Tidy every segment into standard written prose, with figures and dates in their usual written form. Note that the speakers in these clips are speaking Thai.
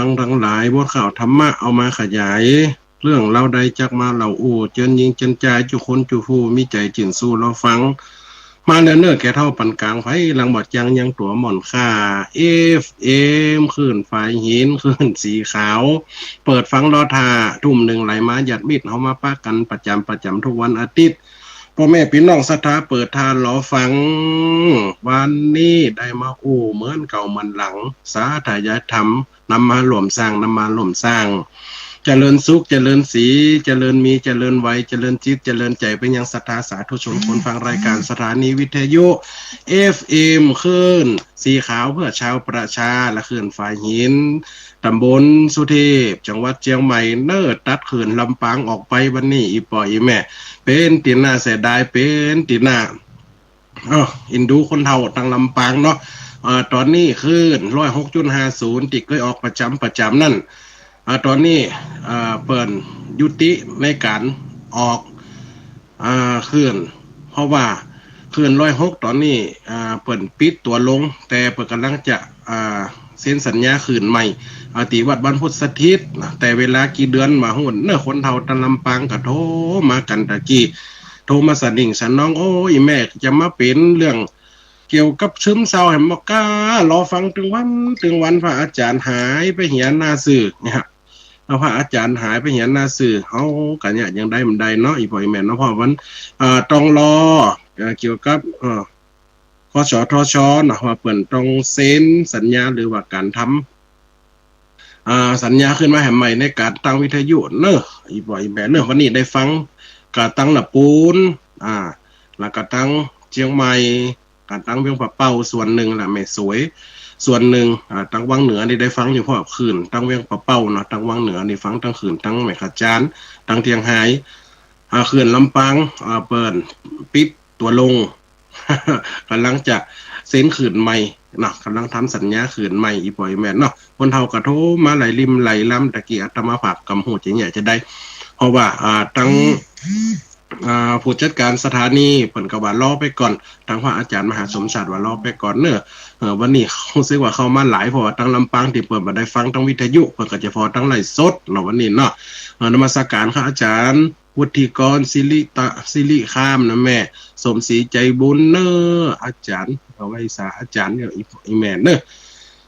งทั้งหลายบทข่าวธรรมะเอามาขยายเรื่องเราใดจักมาเหล่าอู่เจินยิงเจินใจจุคนจุผู้มีใจจินสู้เราฟังมาเนื้อแก่เท่าปันกลางไฟหลังบอดยังตัวหม่อนค่าเอฟเอ็มขึ้นไฟหินขึ้นสีขาวเปิดฟังรอทาทุ่มหนึ่งไหลมาหยัดมิดเอามาป้ากันประจำทุกวันอาทิตย์พ่อแม่พี่น้องศรัทธาเปิดทานรอฟังวันนี้ได้มาอู้เหมือนเก่ามันหลังสาธยธรรมนำมาหล่วมสร้างเจริญสุขเจริญสีเจริญมีเจริญไวเจริญจิตเจริญใจเป็นยังศรัทธาสาธุชนคนฟังรายการสถานีวิทยุ FM ขึ้นสีขาวเพื่อชาวประชาและขึ้นฝ่ายหินตำบลสุเทพจังหวัดเชียงใหม่เนิร์ตัดขึ้นลำปางออกไปวันนี้อีปอยแม่เป็นตีน่าเสียดายเป็นตีน่าอินดูคนเฒ่าตั้งลำปางเนาะตอนนี้ขึ้น106.50ติดเคยออกประจำนั่นตอนนี้เปิดยุติในการออกเคลื่อนเพราะว่าเคลื่อน106ตอนนี้เปิดปิดตัวลงแต่เปิดกำลังจะเซ็นสัญญาคืนใหม่ติวัดบ้านพุทธสถิตแต่เวลากี่เดือนมาหุ่นเนื้อคนเฒ่าตะลำปางก็โทรมากันตะกี้โทรมาสนิ่งสันน้องโอ้ยแม่จะมาเป็นเรื่องเกี่ยวกับซึมเศร้าแห่งมการอฟังถึงวันพระอาจารย์หายไปเหียนหน้าสื่อเนี่ยพระอาจารย์หายไปเหียนหน้าสื่อเขากันเนี่ยยังได้มันได้เนาะอีพอยแม่เนาะเพราะวันต้องรอเกี่ยวกับคสทชนะว่าเปิ่นต้องเซ็นสัญญาหรือว่าการทำสัญญาขึ้นมาแห่งใหม่ในการตั้งวิทยุเนอะอีบ่อยแบบเนอะวันนี้ได้ฟังกาตั้งละปูนแล้วก็ตั้งเชียงใหม่การตั้งเวียงปะเป้าส่วนหนึ่งแหละแม่สวยส่วนหนึ่งตั้งวังเหนือนี่ได้ฟังอยู่เพราะคืนตั้งเวียงปะเป้าเนาะตั้งวังเหนือนี่ฟังตั้งคืนตั้งแม่ขจานตั้งเทียงหายคืนลำปางเปิดปิดตัวลง กำลังจะเซ็นขืนใหม่เนาะกำลังทำสัญญาขืนใหม่อีปอยแม่นเนาะคนเฒ่ากระโทมาไหลริมไหลล้ำตะกี้อาตมาภาพกำหูจะเนี่ยจะได้เพราะว่าตั้งผู้จัดการสถานีเปิ่นก็ว่ารอไปก่อนทางพระอาจารย์มหาสมศักดิ์ว่ารอไปก่อนเนอะวันนี้รู้สึกว่าเข้ามาหลายเพราะว่าตั้งลำปางที่เปิดมาได้ฟังทั้งวิทยุเปิดก็จะพอทั้งไลฟ์สดเนาะวันนี้เนาะนมัสการค่ะอาจารย์วุฒิกรศิริข้ามนะแม่สมศรีใจบุญเนอะอาจารย์เอาไว้สาอาจารย์เนี่ยอีแม่เนอะ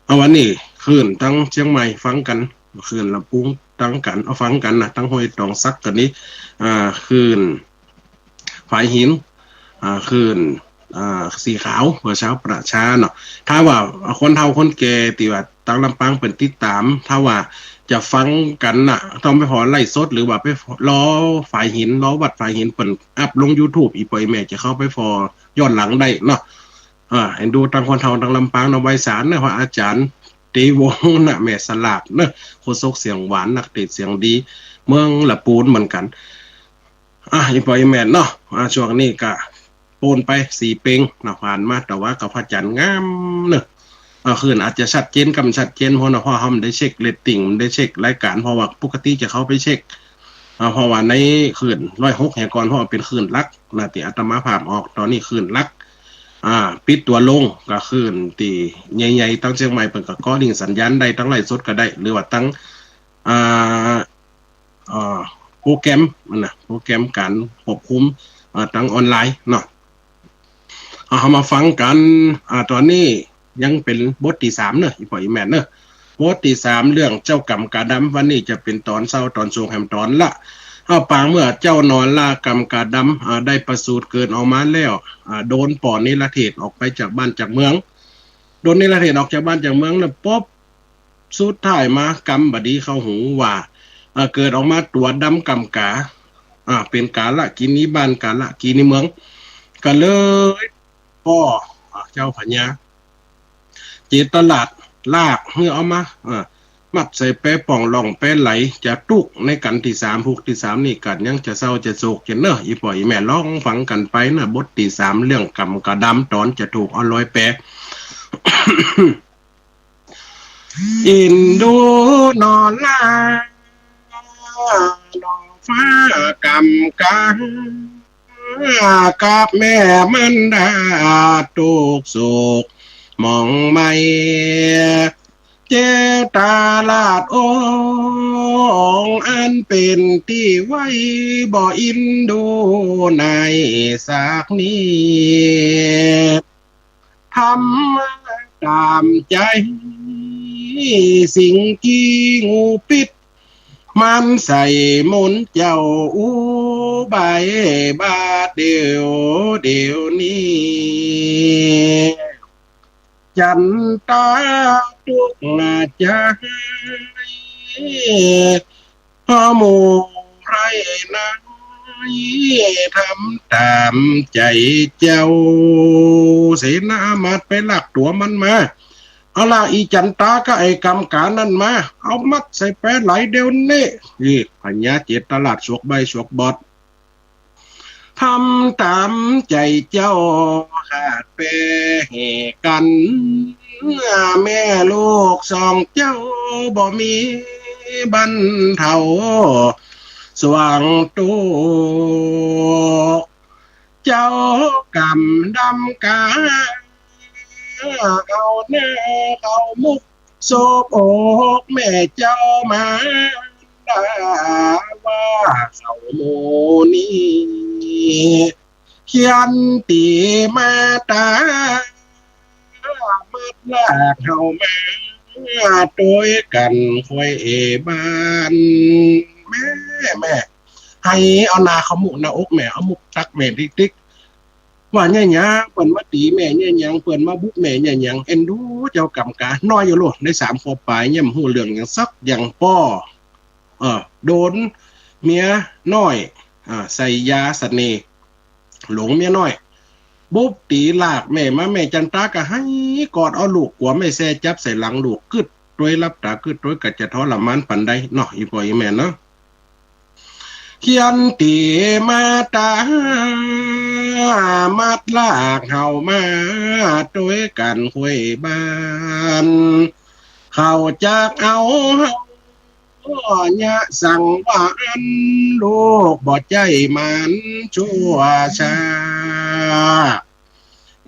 เอาวันนี้คืนตั้งเชียงใหม่ฟังกันคืนลำปุงตั้งกันเอาฟังกันนะตั้งห้วยตองซักกันนี้คืนฝ่ายหินคืนสีขาวเพื่อชาวประชาเนาะถ้าว่าคนเฒ่าคนแก่ที่ว่าตั้งลำปางเป็นติดตามถ้าว่าจะฟังกันน่ะต้องไปขอไล่สดหรือว่าไปรอฝ่ายหินรอวัดฝ่ายหินเปิ่นอัพลง YouTube อีปอยแม่จะเข้าไปฟอย้อนหลังได้เนาะเห็นดูตั้งคนเฒ่าตั้งลำปางนำไว้สารนะว่าอาจารย์ตีวงน่ะแม่สลาดเนาะโคศกเสียงหวานนักเตะเสียงดีเมืองละปูนเหมือนกันอีปอยแม่เนาะช่วงนี้ก็โปนไป4 เป่งนะผ่านมาแต่ว่ากับพระจันทร์งามเนอะคืนอาจจะชัดเจนกำชัดเจนเพราะนะพ่อเขาได้เช็คเรตติ้งได้เช็ครายการเพราะว่าปกติจะเข้าไปเช็คเพราะว่าในคืน106แห่งก่อนเพราะว่าเป็นคืนลักนะที่อาตมาภาพออกตอนนี้คืนลักปิดตัวลงก็คืนที่ใหญ่ๆตั้งเชียงใหม่เปิดกับก้อดิ่งสัญญาณได้ตั้งไลฟ์สดก็ได้หรือว่าตั้งโปรแกรมนะโปรแกรมการควบคุมตั้งออนไลน์เนาะเอามาฟังกันตอนนี้ยังเป็นบทที่3เนอะอีพ่ออีแม่เนอะบทที่3เรื่องเจ้ากรรมกาดำวันนี้จะเป็นตอนเศร้าตอนสูงแห่งตอนละปางเมื่อเจ้านอนล่ากรรมกาดำได้ประสูติเกิดออกมาแล้วโดนป่อนิรเทศออกไปจากบ้านจากเมืองโดนนิรเทศออกจากบ้านจากเมืองแล้วป๊บสุดท้ายมากรรมบดีเข้าหูว่าเกิดออกมาตัวดำกรรมกาเป็นกาละกินนี้บ้านกาละกินนี้เมืองก็เลยพ่อเจ้าพญาเจตลาดลากเมื่อเอามามัดใส่แป้ป่องล่องแป้ไหลจะตุกในกันที่3พุกที่3นี่กันยังจะเศร้าจะโศกจะเนอะอีปอยแม่ร้องฟังกันไปนะบทที่3เรื่องกรรมกระดำตอนจะถูกเอา100 แปะ อินดูนอนลาดองฟ้ากำกันกับแม่มันดาตุกสุกมองไม่ เจตาลาดองอันเป็นที่ไว้บ่อินดูในสากนี้ทำตามใจสิ่งที่งูปิดมันใส่มนต์เจ้าอู้ใบบาดเดียวนี้จันตาทุกนาใจพอหมู่ไรนะทำตามใจเจ้าเสนามาดไปหลักตัวมันมาเอาล่ะอีจันตาก็ไอ้กรรมการนั่นมาเอามัดใส่แปะไหลเดียวนี่นี่พญาเจตลาดสวกใบสวกบอดทำตามใจเจ้าขาดเปเหกันแม่ลูกสองเจ้าบ่มีบันเทาสว่างตัวเจ้ากำดำกาเอาหน้าเอามุกโซบอกแม่เจ้ามาด่าว่าเขาโมนี่เขียนตีมาตามัดลากเข้ามาตัวกันควยบ้านแม่ให้เอานาเขาหมุกนาอกแม่เอามุกตักแม่ติ๊กว่าเนี่ยเปิ่นมาตีแม่เนี่ยยังเปิ่นมาบุกแม่เนี่ยยังเอ็นดูเจ้ากรรมการน้อยอยู่โลดใน3 ขวบปลายเนี่ยหูเรื่องอย่างซักอย่างป้อโดนเมียน้อยใส่ยาเสน่ห์หลงเมียน้อยบุบตีลากแม่มาแม่จันตาก็ให้กอดเอาลูกกลัวไม่แซ่จับใส่หลังลูกกึดด้วยรับตากึดด้วยกัดจะทรมานปันใดเนาะอีพ่ออีแม่เนาะเขียนตีมาตามัดลากเฮามาด้วยกันคุยบ้านเขาจากเอาเฮาเนี่ยสั่งว่าอันลูกบ่ใจมันชั่วชา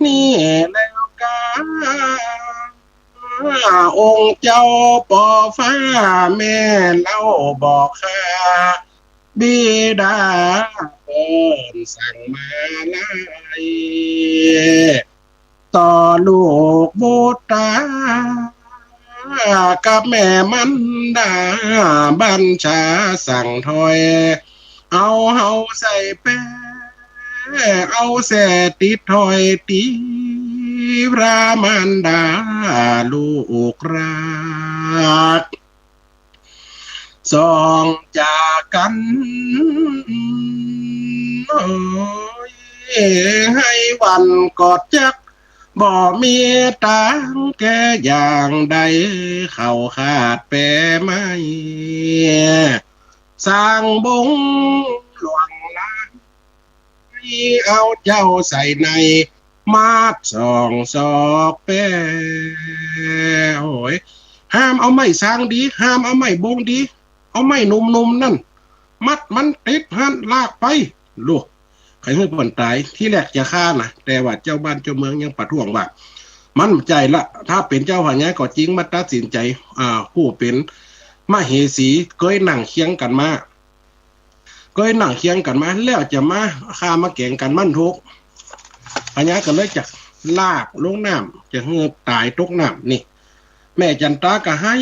นี่แล้วกาองค์เจ้าปอฟ้าแม่เล่าบอกข้าบิดาเปินสั่งมาไล่ต่อลูกบุตรกับแม่มันดาบัญชาสั่งถอยเอาเฮาใส่แป้เอาแส่ติดถอยตีพระมันดาลูกรักสองจากกันให้วันกอดจักบ่มีตังแกอย่างใดเข้าขาดแปรไม่สร้างบงหลวงลานเอาเจ้าใส่ในมาดสองศอกแปรโอ้ยห้ามเอาไม้สร้างดีห้ามเอาไม้บงดีเอาไม้นุ่มๆนั่นมัดมันติดหันลากไปลูกใครให้ผลตายที่แรกจะฆ่านะแต่ว่าเจ้าบ้านเจ้าเมืองยังประท้วงว่ามันใจละถ้าเป็นเจ้าพญาก็จริงมาตัดสินใจผู้เป็นมเหสีเคยนั่งเคียงกันมาแล้วจะมาฆ่ามาแก่งกันมั่นทุกพญาก็เลยจะลากลงน้ำจะเหือตายตกน้ำนี่แม่จันตาก็ให้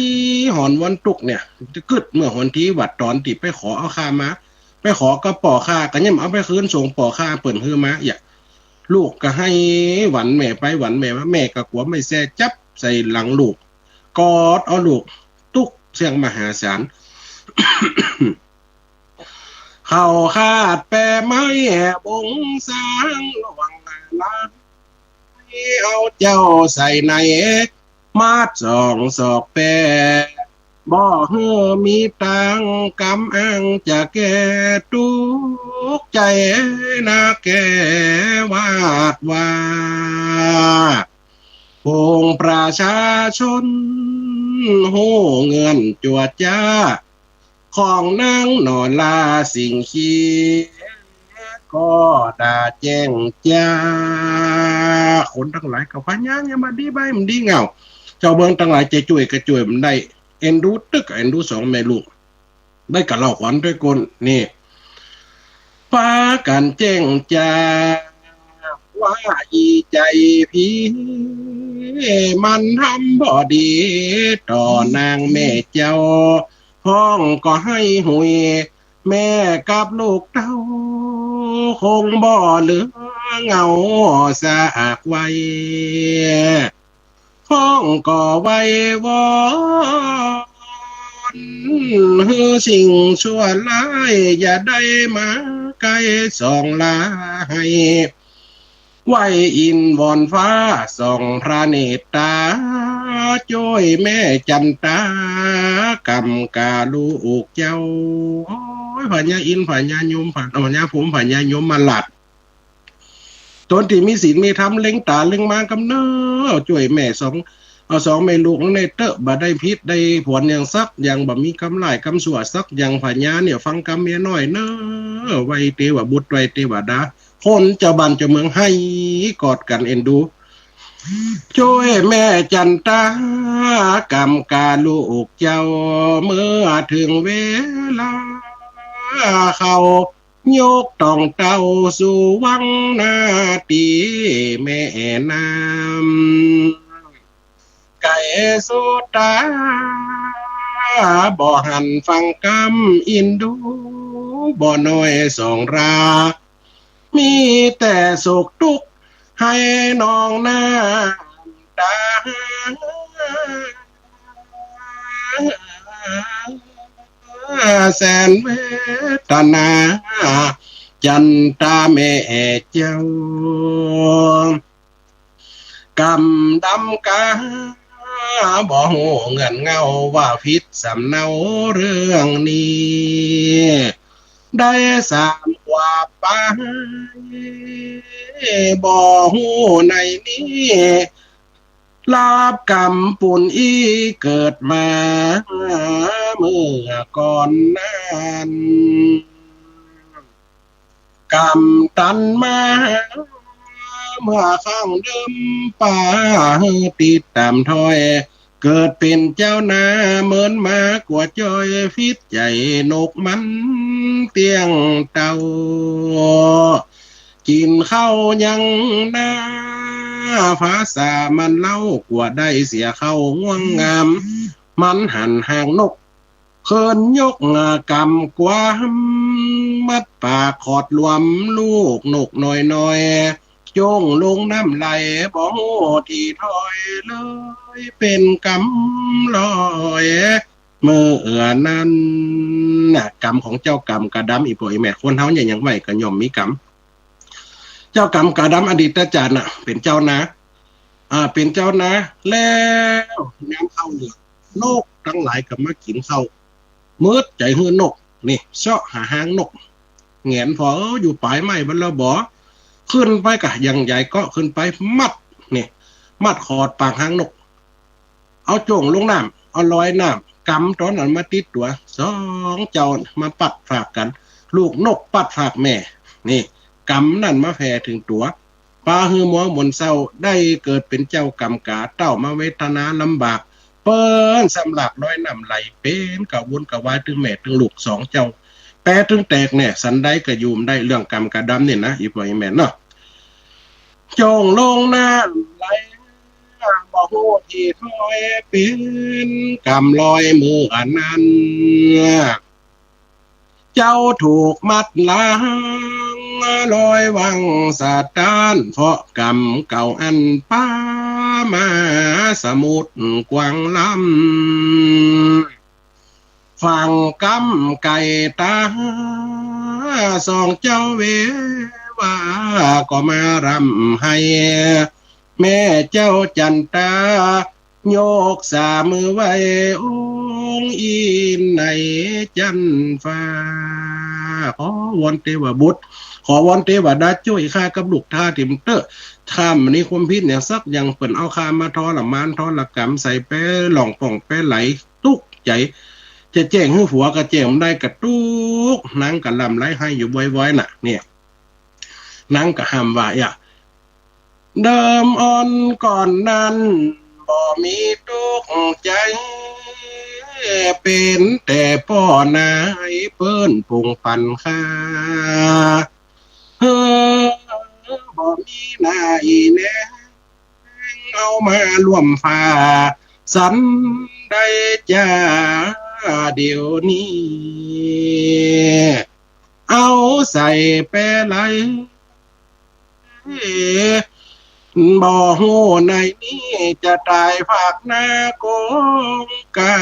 หอนวันตุกเนี่ยจะกึดเมื่อหอนที่วัดตอนติไปขอเอาข้ามาไปขอก็ป่อข้าก็ยังเอาไปคืนส่งป่อข้าเปิ่นฮือมาอย่าลูกก็ให้หวันแม่ไปหวันแม่ว่าแม่ก็กลัวไม่แซ่จับใส่หลังลูกกอดเอาลูกตุกเสียงมหาศาล เข้าคาดแปรไม้บงสางระวังลาเอาเจ้าใส่ในมาดสองศอกแปรบ่เฮือมีตังกำอังจะแก่ทุกใจนาแก่วาดว่าพงประชาชนโหเงินจวดจ้าของนางนอนลาสิ่งขีก็ด่าแจ้งจ้าคนทั้งหลายกับพญาเนี่ยมาดีใบมันดีเงา เจ้าเมืองทั้งหลายใจจ่วยกระจ่วยมันได้เอ็นดูตึกเอ็นดูสองแม่ลูกได้กับเราขวัญด้วยคนนี่ฟ้ากันแจ้งจาว่าอีใจพี่มันทำบ่ดีต่อนางแม่เจ้าห้องก็ให้หุยแม่กับลูกเต้าคงบ่เหลือเงาสากไว้ห้องก็ไว้วอนฮือสิ่งชั่วร้ายอย่าได้มาใกล้ส่องลาให้ไหวอินวอนฟ้าส่องพระเนตตาช่วยแม่จันตากำกาลูกเจ้าโอ้ยพญาอินพญายมพญาผมพญายมมาหลัดตนที่มีศีลมีธรรมเล็งตาเล็งมากำเนิดช่วยแม่สองแม่ลูกในเตอะบ่ได้พิษได้ผลอย่างซักอย่างบ่มีคำไล่คำสั่วซักอย่างพญาเนี่ยฟังคำเมียน้อยเนอไว้เตวบุตรไว้เตวดาคนเจ้าบ้านเจ้าเมืองให้กอดกันเอ็นดูช่วยแม่จันตากำกาลูกเจ้าเมื่อถึงเวลาเขายกต้องเต้าสู่วังนาตีแม่น้ำไก่สุตาบ่หันฟังกำอินดูบ่น้อยสองรามีแต่โศกทุกข์ให้น้องหน้าตาแสนเวทนาจันตาแม่เจ้ากำดำกาบ่หูเงินเงาว่าพิษสำเนาเรื่องนี้ได้สามกว่าไปบ่หูในนี้ลาบกรรมปุ่นอีเกิดมาเมื่อก่อนนั้นกรรมตันมาเมื่อข้างเดิมป่าติดตามถอยเกิดเป็นเจ้านาเหมือนมากว่าจอยฟิตใหญ่นกมันเตียงเต่ากินข้าวยังนาภาษามันเล่ากว่าได้เสียเข้าง่วงงามมันหันห่างนกเคินยกกำกวามมัดปากขอดรวมลูกนกน้อยๆจงลงน้ำไหลบ่โหที่ถอยเลยเป็นกำลอยเมื่อนั้นกรรมของเจ้ากรรมกระดำอีป่อยแม่คนเฮาเนี่ยยังไหวก็ย่อมมีกรรมเจ้ากรรมกระดำอดีตจารย์เป็นเจ้านะเป็นเจ้านะแล้วน้ำเข้าเหลือนกทั้งหลายก็มากินเข้ามืดใจหื้อนกนี่เสาะหาหางนกแงนพออยู่ปลายไม้บรรลบ่ขึ้นไปกะยังใหญ่ก็ขึ้นไปมัดนี่มัดขอดปากหางนกเอาโจงลงน้ำเอาลอยน้ำกำตอนนั้นมาติดตัวสองเจ้ามาปัดฝากกันลูกนกปัดฝากแม่นี่กำนั่นมาแผ่ถึงตัวปลาหือมัวมนเศร้าได้เกิดเป็นเจ้ากรรมกาเต้ามาเวทนาลำบากเปิ้นสำหรับร้อยน้ำไหลเป็นกะวนกะวายถึงแม่ถึงลูกสองเจ้าแปรถึงแตกเนี่ยสันได้กระยุมได้เรื่องกรรมกระดำเนี่ยนะอีพ่ออีแม่เนาะจงลงน้ำไหลบ่ฮู้ที่ถอยเป็นกรรมลอยมืออันนั้นเจ้าถูกมัดล้างลอยวังสาตานเพราะกรรมเก่าอันป้ามาสมุทรกวางลำฝั่งกำไก่ตาสองเจ้าเวว่าก็มารำให้แม่เจ้าจันตาโยกสามือไว้องค์อินในจันฟ้าขอวอนเทวบุตรขอวอนเทวดาช่วยข้ากับลูกท่าติมเตอร์ข้ามนี้ความพิษเนี่ยสักอย่างเปิ่นเอาข้ามาทอละมานทอละกำใส่แป้หล่องป่องแป้ไหลตุกใจจะแจ้งให้ผัวกระแจ้งได้กระตุกนางกะลำไรให้อยู่ไว้ๆน่ะเนี่ยนางกะห้ามว่าเดิมอ่อนก่อนนั้นบ บ่มีทุกข์ใจเป็นแต่ป้อนายเปิ้นปรุงปันค่าเฮ้อบ่มีนายแน่เอามาร่วมฟ้าสันได้จ้าเดี๋ยวนี้เอาใส่แปรไหลบ่ฮู้ในนี้จะตายภาคหน้าโกงกา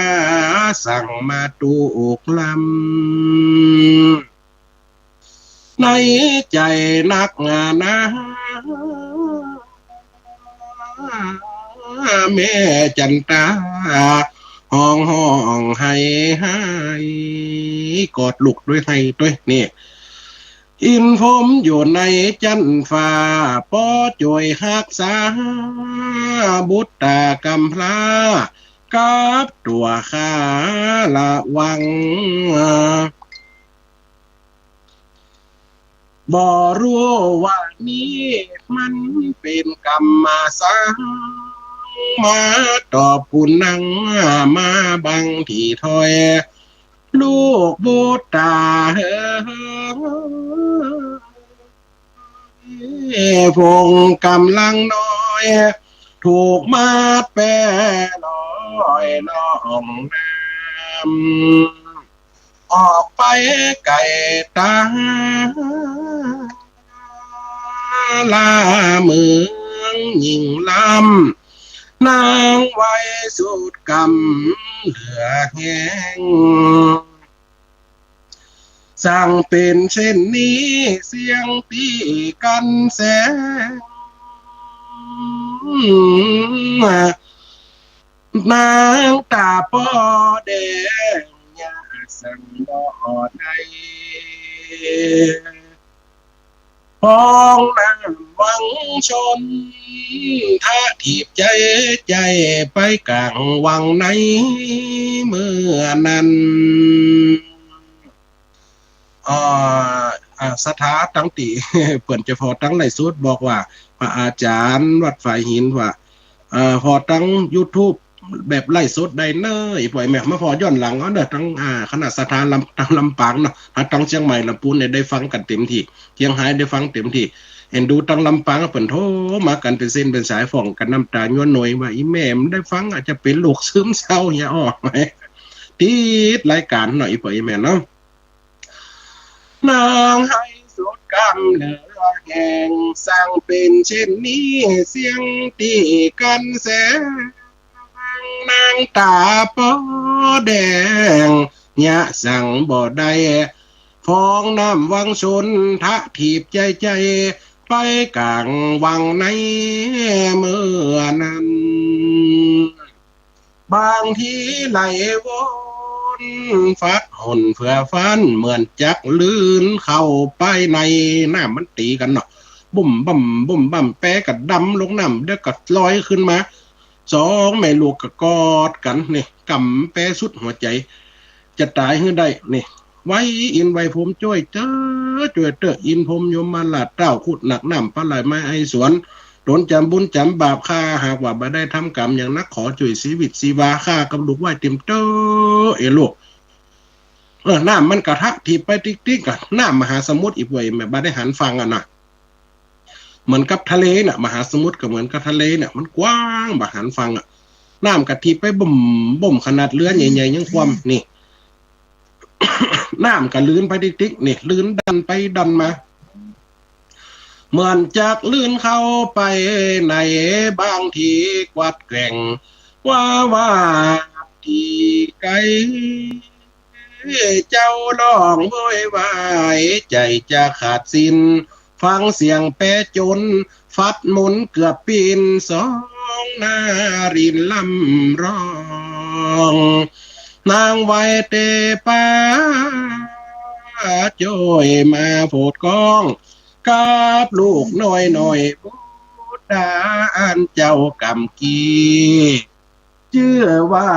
สั่งมาตูกลำในใจนักงานนะแม่จันตาห้องให้กอดลูกด้วยให้ด้วยนี่อินผมอยู่ในจันฟ้าป้อจวยหักษาบุตรกำพร้ากับตัวข้าละวังบ่รู้ว่านี้มันเป็นกรรมสังมาตอบปุณนังมาบังที่ถอยลูกบุตรตาพงกำลังน้อยถูกมาแปรลอยล่องน้ำออกไปไก่ตาลาเมืองยิ่งล้ำนางไว้สุดกำเหลือแห้งสั่งเป็นเช่นนี้เสียงตีกันแสงนางตาป้อแดงยาสั่งบ่อใดพ้องน้ำวังชนถ้าถีบใจไปกลางวังในเมื่อนั้นสถาตั้งตีเปิ่นจะพอตั้งไลฟ์สดบอกว่าพระอาจารย์วัดฝ่ายหินว่าพอตั้ง YouTube แบบไล่สดได้เนยปล่อยแม่มาพอย้อนหลังเอาเด้อทั้งคณะสถานลำปางเนาะทั้งเชียงใหม่ลำพูนเนี่ยได้ฟังกันเต็มที่เชียงรายได้ฟังเต็มที่เห็นดูทั้งลำปางเปิ่นโทรมากันเป็นเส้นเป็นสายฝ่องกันน้ำตาย้อนหน่อยว่าอีแม่มันได้ฟังอาจจะเป็นโรคซึมเศร้าอย่าออกไหมติดรายการหน่อยปล่อยแม่เนาะนางให้สุดกำเหลือแห่งสร้างเป็นเช่นนี้เสียงตีกันแสงนางตาป้อแดงยะสั่งบ่ได้ฟองน้ำวังชนทะถีบใจไปกลางวังในเมื่อนั้นบางทีไหลวนฟัดหนเพื่อฟันเหมือนจักลื่นเข้าไปในน้ำมันตีกันเนาะบุ่มบ่มแปะกับดำลงน้ำเดี๋ยวก็ลอยขึ้นมาสองแม่ลูกก็กอดกันนี่กำแปะสุดหัวใจจะตายให้ได้นี่ไว้อินไว้ผมจ้อยเจ้ออินผมยมมาลาดเต้าขุดหนักน้ำปลาไหลไม้ไอสวนโดนจำบุญจำบาปค่าหากว่าบ่ได้ทำกรรมอย่างนักขอช่วยชีวิตชีวาค่ากำลูกไหวเต็มเต้อลูกน้ำมันกระทะทีไปติ๊กกันน้ำมหาสมุทรอีกไว้แบบบ่ได้หันฟังอ่ะนะเหมือนกับทะเลน่ะมหาสมุทรก็เหมือนกับทะเลเนี่ยมันกว้างบ่หันฟังอ่ะน้ำกะทิไปบ่มขนาดเรือใหญ่ๆยังความนี่ น้ำกะลื่นไปติ๊กนี่ลื่นดันไปดันมาเหมือนจากลื่นเข้าไปในบางทีกวัดแกร่งว่าที่ไกลเจ้าร้องโวยวายใจจะขาดสิ้นฟังเสียงแปรจนฟัดหมุนเกือบปีนสองนารินลำร้องนางไว้เตป้าโจยมาโผดกองกับลูกน้อยบุดาอันเจ้ากำกีเชื่อว่า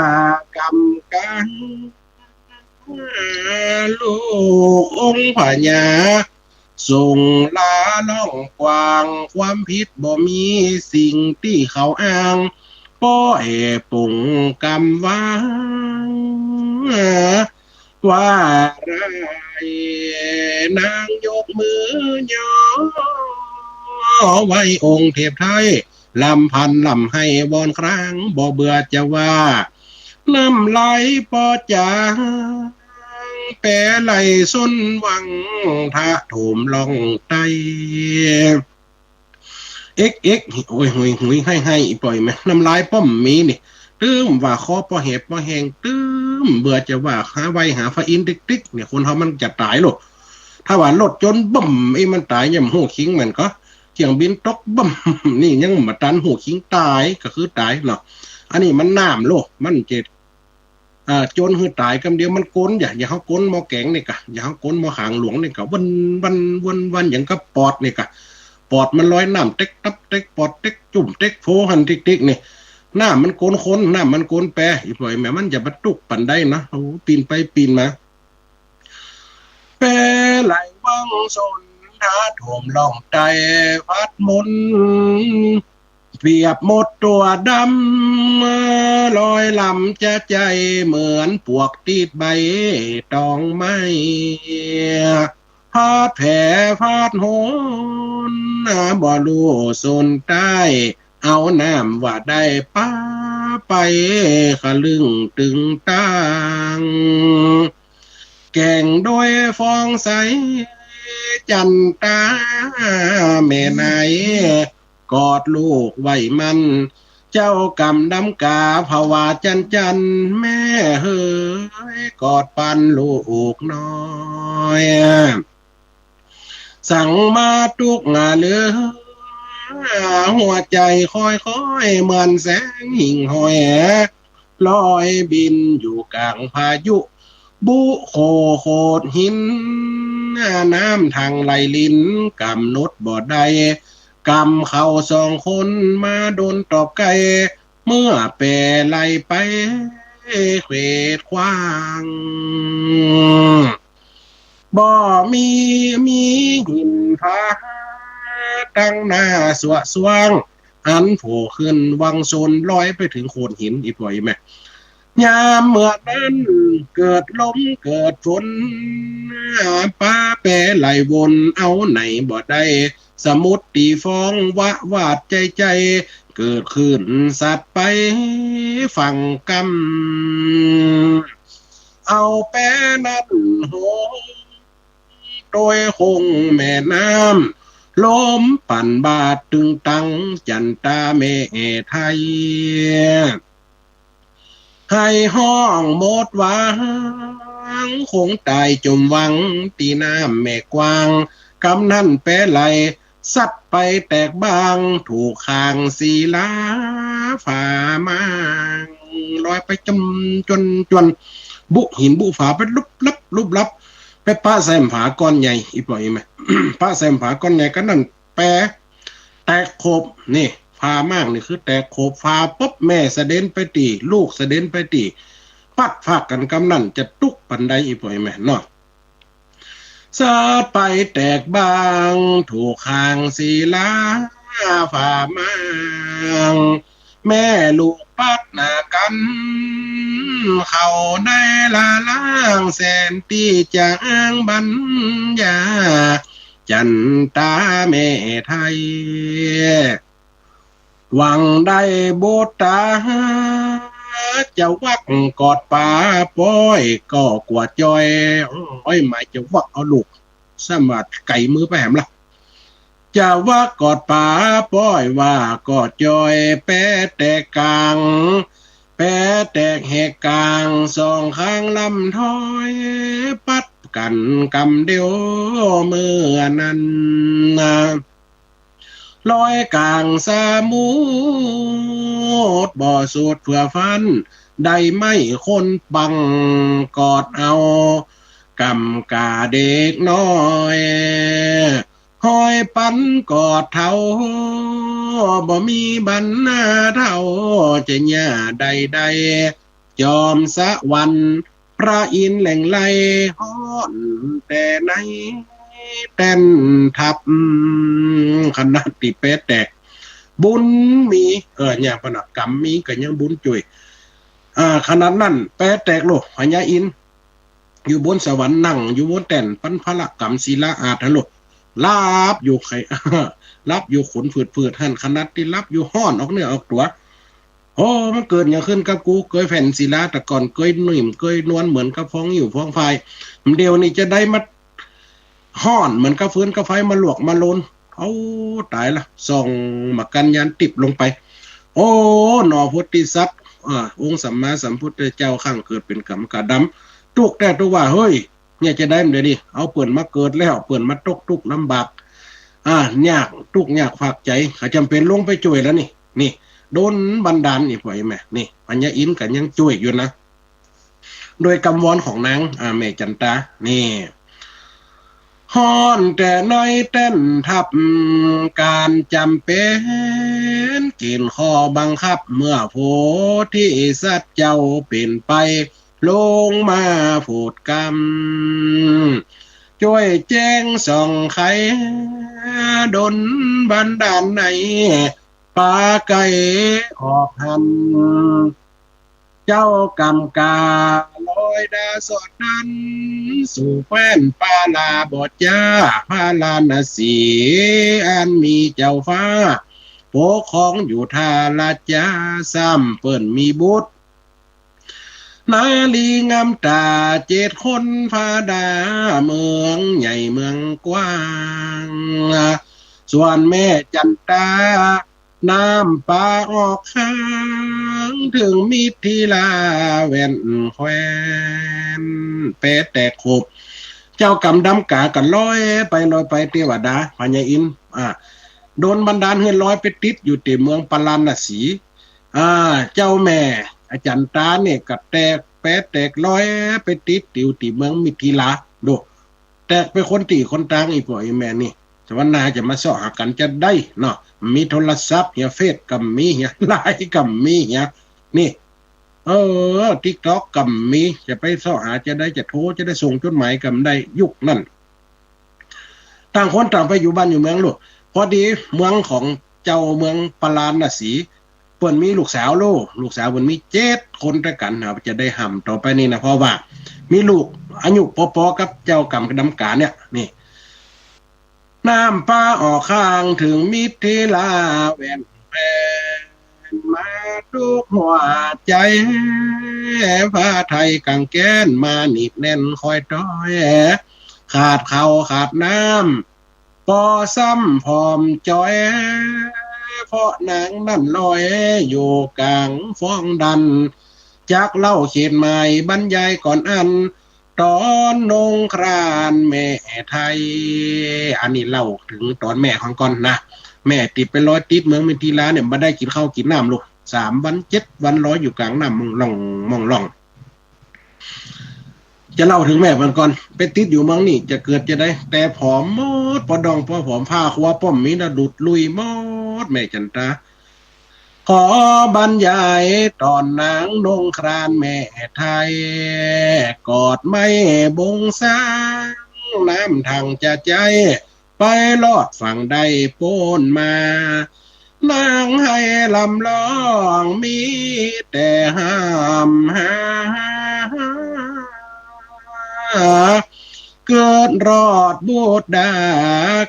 กำกันลูกองค์พญาส่งลาล่องกวางความผิดบ่มีสิ่งที่เขาอ้าง ป้อยปุ่งกำวางว่าไรนางยกมือย่อไว้องค์เทพไทยลำพันลำให้บอนครั้งบ่เบื่อจะว่าน้ำไหลปอจางแปรไหลส้นวังท่าโถมลองไตเอ็กโอ้ยหุยให้ปล่อยไหมน้ำลายป้อมมีนี่ตื้มว่าคอปอเห็บปอแหงตื้มเบื่อจะว่าหาไว้หาฟ้าอินติ๊กเนี่ยคนเขามันจะตายหรอกถ้าว่ารถจนบ่มไอ้มันตายย่ำหูคิงมันก็เที่ยงบินตกบ่มนี่ยังมาตันหูคิงตายก็คือตายเนาะอันนี้มันน้ำโลกมันเจ็ดจนคือตายกำเดียวมันก้นอย่าเขาก้นมอแกงนี่กะอย่าเขาก้นมอหางหลวงนี่กะวันอย่างกับปอดนี่กะปอดมันลอยน้ำเต็กตับเต็กปอดเต็กจุ่มเต็กโฟหันติ๊กนี่หน้ามันโกนคนหน้ามันโกนแปรอีกหน่อยแม่มันจะบรรทุกปันได้นะโอ้ปีนไปปีนมาแปรไหลวังสนท้าโถมล่องใจพัดมุนเปียบหมดตัวดำลอยลำจะใจเหมือนปวกติดใบตองไม้พาดแผลพาดโหนบ่รู้สนใต้เอาน้ำว่าได้ป้าไปขะลึงตึงตังแก่งโดยฟองใสจันตาแม่ไหนกอดลูกไว้มันเจ้ากำดำกาภาวาจันแม่เฮ้ยกอดปันลูกน้อยสั่งมาทุกงานเลือหัวใจคอยเหมือนแสงหิ่งห้อยลอยบินอยู่กลางพายุบุโคดหินน้ำทางไหลลินกำนดบ่ได้กำเข้าสองคนมาโดนตอบไก่เมื่อเปไหลไปเขวดควางบ่มีหินผาตั้งหน้าสว่างอันโผล่ขึ้นวังโซนลอยไปถึงโคนหินอีกปล่อยไหมยามเมื่อนั้นเกิดลมเกิดฝนป้าแปรไหลวนเอาไหนบ่ได้สมุดตีฟองวาดใจเกิดขึ้นสัตว์ไปฝั่งกำเอาแปรนั้นโหโดยคงแม่น้ำลมปั่นบาดตึงตังจันตาเมไทยให้ห้องหมดวางคงตายจมวังตีน้ำแม่กวางกำนั่นแปรไหลสัดไปแตกบางถูกคางศีลาฝ่ามางลอยไปจนบุหินบุฝาไปลุบลับไปป้าแซมผาก้อนใหญ่อีปล่อยไหม ป้าแซมผาก้อนใหญ่ก็นั่นแปรแตกโคบนี่พามากนี่คือแตกโคบพาปุ๊บแม่เสด็จไปตีลูกเสด็จไปตีปัดฝากกันกำนั่นจะตุกปันไดอีปล่อยไหมเนาะสาดไปแตกบางถูกคางศีลาฝ่ามางแม่ลูกปัดหน้ากันเขาได้ละล้างแสนตีจางบรรยาจันตาแม่ไทยหวังได้โบตาจะวักกอดป่าป้อยก็กว่าจอยอ้อยหมายจะวักเอาลูกสมัดไก่มือไปแหมละจะว่ากอดป่าป้อยว่ากอดจอยแปะแตกกลางแปะแตกแหกกลางสองข้างลำท้อยปัดกันกำเดียวเมื่อนั้นลอยกลางสามูดบ่อสูดเผื่อฟันได้ไม่คนบังกอดเอากำกาเด็กน้อยหอยปันกอดเท่าบ่มีบันหน้าเท่าจะหญ้าใดจอมสะวันพระอินทร์แหล่งไหลฮ้อนแต่ไหนเต้นทับขนาดติเป็ดแตก บุญมีเนี่ยปนักกรรมมีก็ยังบุญจุยขนาดนั้นแปะแตกโลกพญาอินอยู่บนสวรรค์นั่งอยู่บนแต่นปันพละกรรมศิลาอาถรรพ์ลาบอยู่ไข่รับอยู่ขนฝืดหันขนาดที่รับอยู่ห้อนออกเนื้อออกตัวโอ้มันเกิดอย่างขึ้นกับกูเคยแผ่นศิลาแต่ก่อนเคยหนุ่มเคยนวลเหมือนกับฟองอยู่ฟองไฟเดียวนี่จะได้มาห้อนเหมือนกับฟื้นกับไฟมาลวกมาลนเอาตายละส่องมากันยันติบลงไปโอ้หนอพุทธิสัตว์องค์สัมมาสัมพุทธเจ้าข้างเกิดเป็นกรรมกาดำทุกแต่ตัวว่าเฮ้ยเนี่ยจะได้มันเลยดิเอาเปิ่นมาเกิดแล้วเปิ่นมาตกทุกลำบากยากทุกยากฝากใจเขาจำเป็นลงไปช่วยแล้วนี่โดนบันดาลนี่ปล่อยแม่นี่ปัญญาอินกันยังช่วยอยู่นะโดยกำวอนของนางแม่จันตานี่ฮ้อนแต่น้อยเต้นทับการจำเป็นกินข้อบังคับเมื่อโพธิสัตว์เจ้าเป็นไปลงมาผูดกรรมช่วยแจ้งส่องไขดลบันดาลในปาไก่ออกหันเจ้ากำกาลอยดาสดนั้นสู่แป้นปาลาบอดยาพาลานาสีอันมีเจ้าฟ้าปกครองอยู่ทาลาจาซ้ำเปิ่นมีบุตรนาลีงามตาเจ็ดคนพาดาเมืองใหญ่เมืองกว้างส่วนแม่จันตาน้ำปลาออกข้างถึงมิถิลาแว่นแควนเปแตกขบเจ้ากำดำกากันลอยไปเทวดาพญาอินโดนบันดาลให้ลอยไปติดอยู่ที่เมืองปลาณสีเจ้าแม่อาจารย์ตาเนี่ยกัดแตกแปะแตกลอยไปติดติวที่เมืองมิถิลาดูแตกไปคนตีคนตางอีกพ่อไอ้แม่นี่สวรรณาจะมาสอหากันจะได้เนาะมีโทรศัพท์เฮียเฟซกับมีเฮียไลน์กับมีเฮียนี่TikTok กับมีจะไปสอหาจะได้จะโทรจะได้ส่งจดหมายกับได้ยุคนั่นต่างคนต่างไปอยู่บ้านอยู่เมืองลูกพอดีเมืองของเจ้าเมืองปราณสีเปิ้นมีลูกสาวลูกสาวเปิ้นมี7คนด้วยกันจะได้ห่ำต่อไปนี่นะเพราะว่ามีลูกอายุปอๆกับเจ้ากำกระดำกาเนี่ยนี่น้ำป้าออกข้างถึงมิถิลาแว่นแผ่นมาทุกหัวใจผ้าไทยกังแก้นมาหนีบแน่นคอยต้อยขาดเขาขาดน้ำปอซ้ำพร้อมจอยเพราะนางนั่นลอยอยู่กลางฟ้องดันจากเล่าเขียนใหม่บรรยายก่อนอันตอนนงครานแม่ไทยอันนี้เล่าถึงตอนแม่ของก่อนนะแม่ติดไปร้อยติดเมืองมิถิลาเนี่ยมาได้กินข้าวกินน้ำลูก3 วัน 7 วันร้อยอยู่กลางน้ำมองล่องจะเล่าถึงแม่มันก่อนไปติดอยู่เมืองนี่จะเกิดจะได้แต่ผอมมดพอดองพอผอมผ้าครัวป้อมมีนะดุดลุยมดแม่จันตาขอบรรยายตอนนางนงครานแม่ไทยกอดไม่บงสางน้ำทางจะใจไปลอดฝั่งใดโป้นมานางให้ลำร้องมีแต่ห้ามหาเกิดรอดบูดดา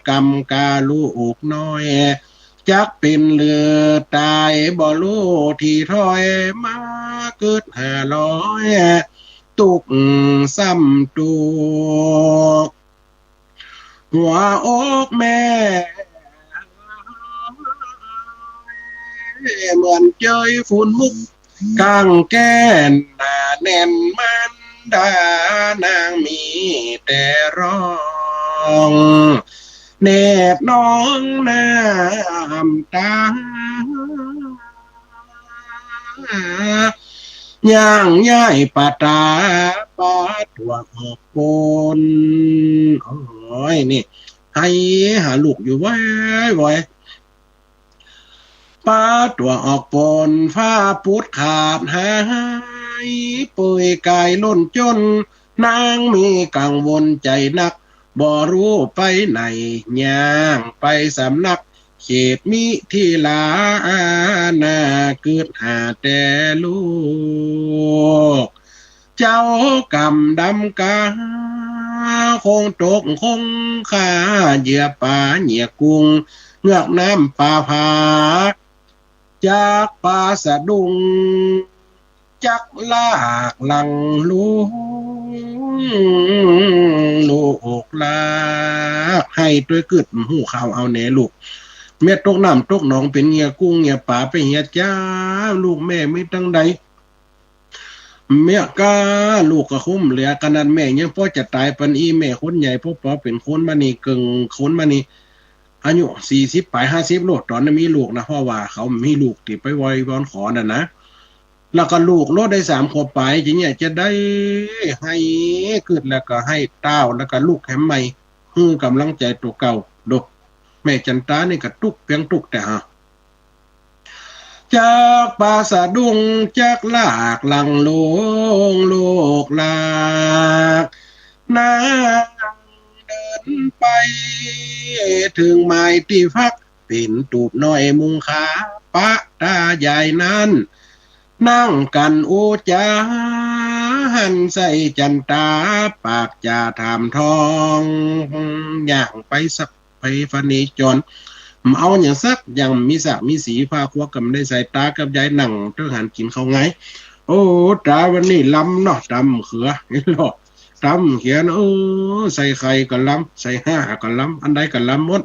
กำกาลูกน้อยจักเป็นเลือตายบ่รู้ที่ถ้อยมาเกิด500ตุกซ้ำตุกหัวอกแม่เหมือนเจยฝุ่นมุกกางแก้นหน้าแน่นมันดานางมีแต่ร้องเนบน้องน้ำตาย่างย่ายปาตาปาตัวออกปนโอ้ยนี่ให้หาลูกอยู่ไว้ปาตัวออกปนฟ้าปุดขาดหายเปื่อยกายล้นจนนางมีกังวลใจนักบ่รู้ไปไหนย่างไปสำนัก เขตมิที่ลานาเกิดหาแต่ลูกเจ้ากำดำกาคงตกคงขาเหยื่อป่าเหยี่ยกุ้งเงือกน้ำป่าผาจากป่าสะดุงจักลากหลังลูกลากให้ด้วยกึดหูข่าวเอาแหน่ลูกเม็ดตกน้ำตกหนองเป็นเงียกุ้งเงียป่าไปเหียจ้าลูกแม่ไม่ตั้งใดเมียกาลูกกระคุ้มเหลือกันนั้นแม่ยังพ่อจะตายปันอีแม่คนใหญ่พ่อปอเป็นคนมานี่เกิงคนมานี่อายุ40ไป50โลดตอนนั้นมีลูกนะเพราะว่าเขามีลูกติดไปวอยวอนขอน่ะนะแล้วก็ลูกโลดได้3 ขวบไปจริงเนี่ยจะได้ให้เกิดแล้วก็ให้เต้าแล้วก็ลูกแถมใหม่กำลังใจตัวเก่าดกแม่จันตานี่ก็ตุกเพียงตุกแต่ฮะจากป่าสะดุงจากลากหลังลูกลากนางเดินไปถึงไม้ที่พักเป็นตูบน้อยมุงขาปะตาใหญ่นั้นนั่งกันโอจาหันใส่จันตาปากจะถามทองอย่างไปสักไปฟันนี้จนเอาอย่างสักอย่างมีสักมีสีพาควักกับได้ใส่ตากับยายหนังเจ้าหันกินเขาไงโอ้ตาวันนี้ล้ำเนาะตำเขือนี่หรอตำเขียนใส่ไข่ก็ล้ำใส่ห้าก็ล้ำอันใดก็ล้ำหมด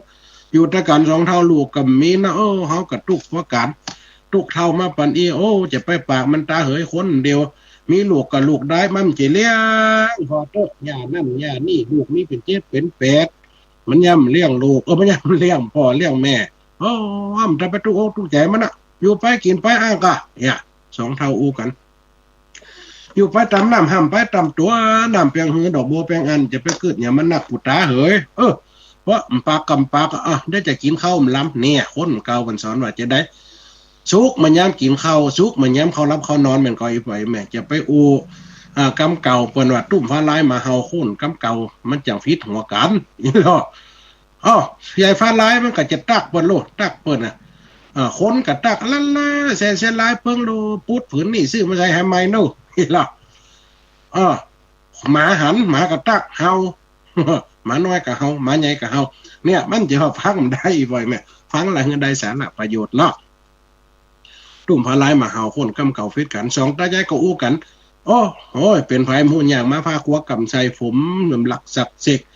อยู่ตะกัน2 เท่าลูกกับมีนะเขากระตุกเพราะการตุกเท่ามาปันจะไปปากมันตาเหยคนเดียวมีลูกกับลูกได้มั่มเจเลี้ยงพอโตย่านั่นย่านี่ลูกนี้เป็น7เป็น8มันย่ำเลี้ยงลูกมันย่ำเลี้ยงพ่อเลี้ยงแม่มันจะไปตุกตุกใจมันอยู่ไปกินไปอ้างกะเนี่ย2 เท่าอูกันอยู่ไปตำน้ำห้ำไปตำตัวน้ำเปียงหือดอกบัวเปียงอันจะไปเกิดเนี่ยมันหนักปุตตาเหยเพราะปากกำปากได้จะกินข้าวมันล้ำเนี่ยคนเก่ามันสอนว่าจะได้สุกมันย้ำกินข้าวสุกมันย้ำเขารับเขานอนมันก็อีไปแม่จะไปกำเก่าเปินว่าตุ้มฟ้าลายมาเฮาโค่นกำเก่ามันจังฟิตหัวกันนี่หรอใหญ่ฟ้าลายมันก็จะตักเปินโลตักเปินคนก็ตักลั่นล่าแซนลายเพิ่งโลปุดผืนนี่ซื้อมาใส่ให้ไม่นู่นี่หรอหมาหันหมาก็ตักเฮาหมาน้อยกับเฮาหมาใหญ่กับเฮาเนี่ยมันจะฟังได้บ่อยแม่ฟังอะไรเงินได้สาระประโยชน์เนาะตุ่มพาลายมาเฮาคนกำเก่าฟิตกัน2 ตาใหญ่ก็อู้กันโอ้ยเป็นไผมูลอย่างมาพาคัวกำใส่ผมเหมือนหลักศักดิ์สิทธิ์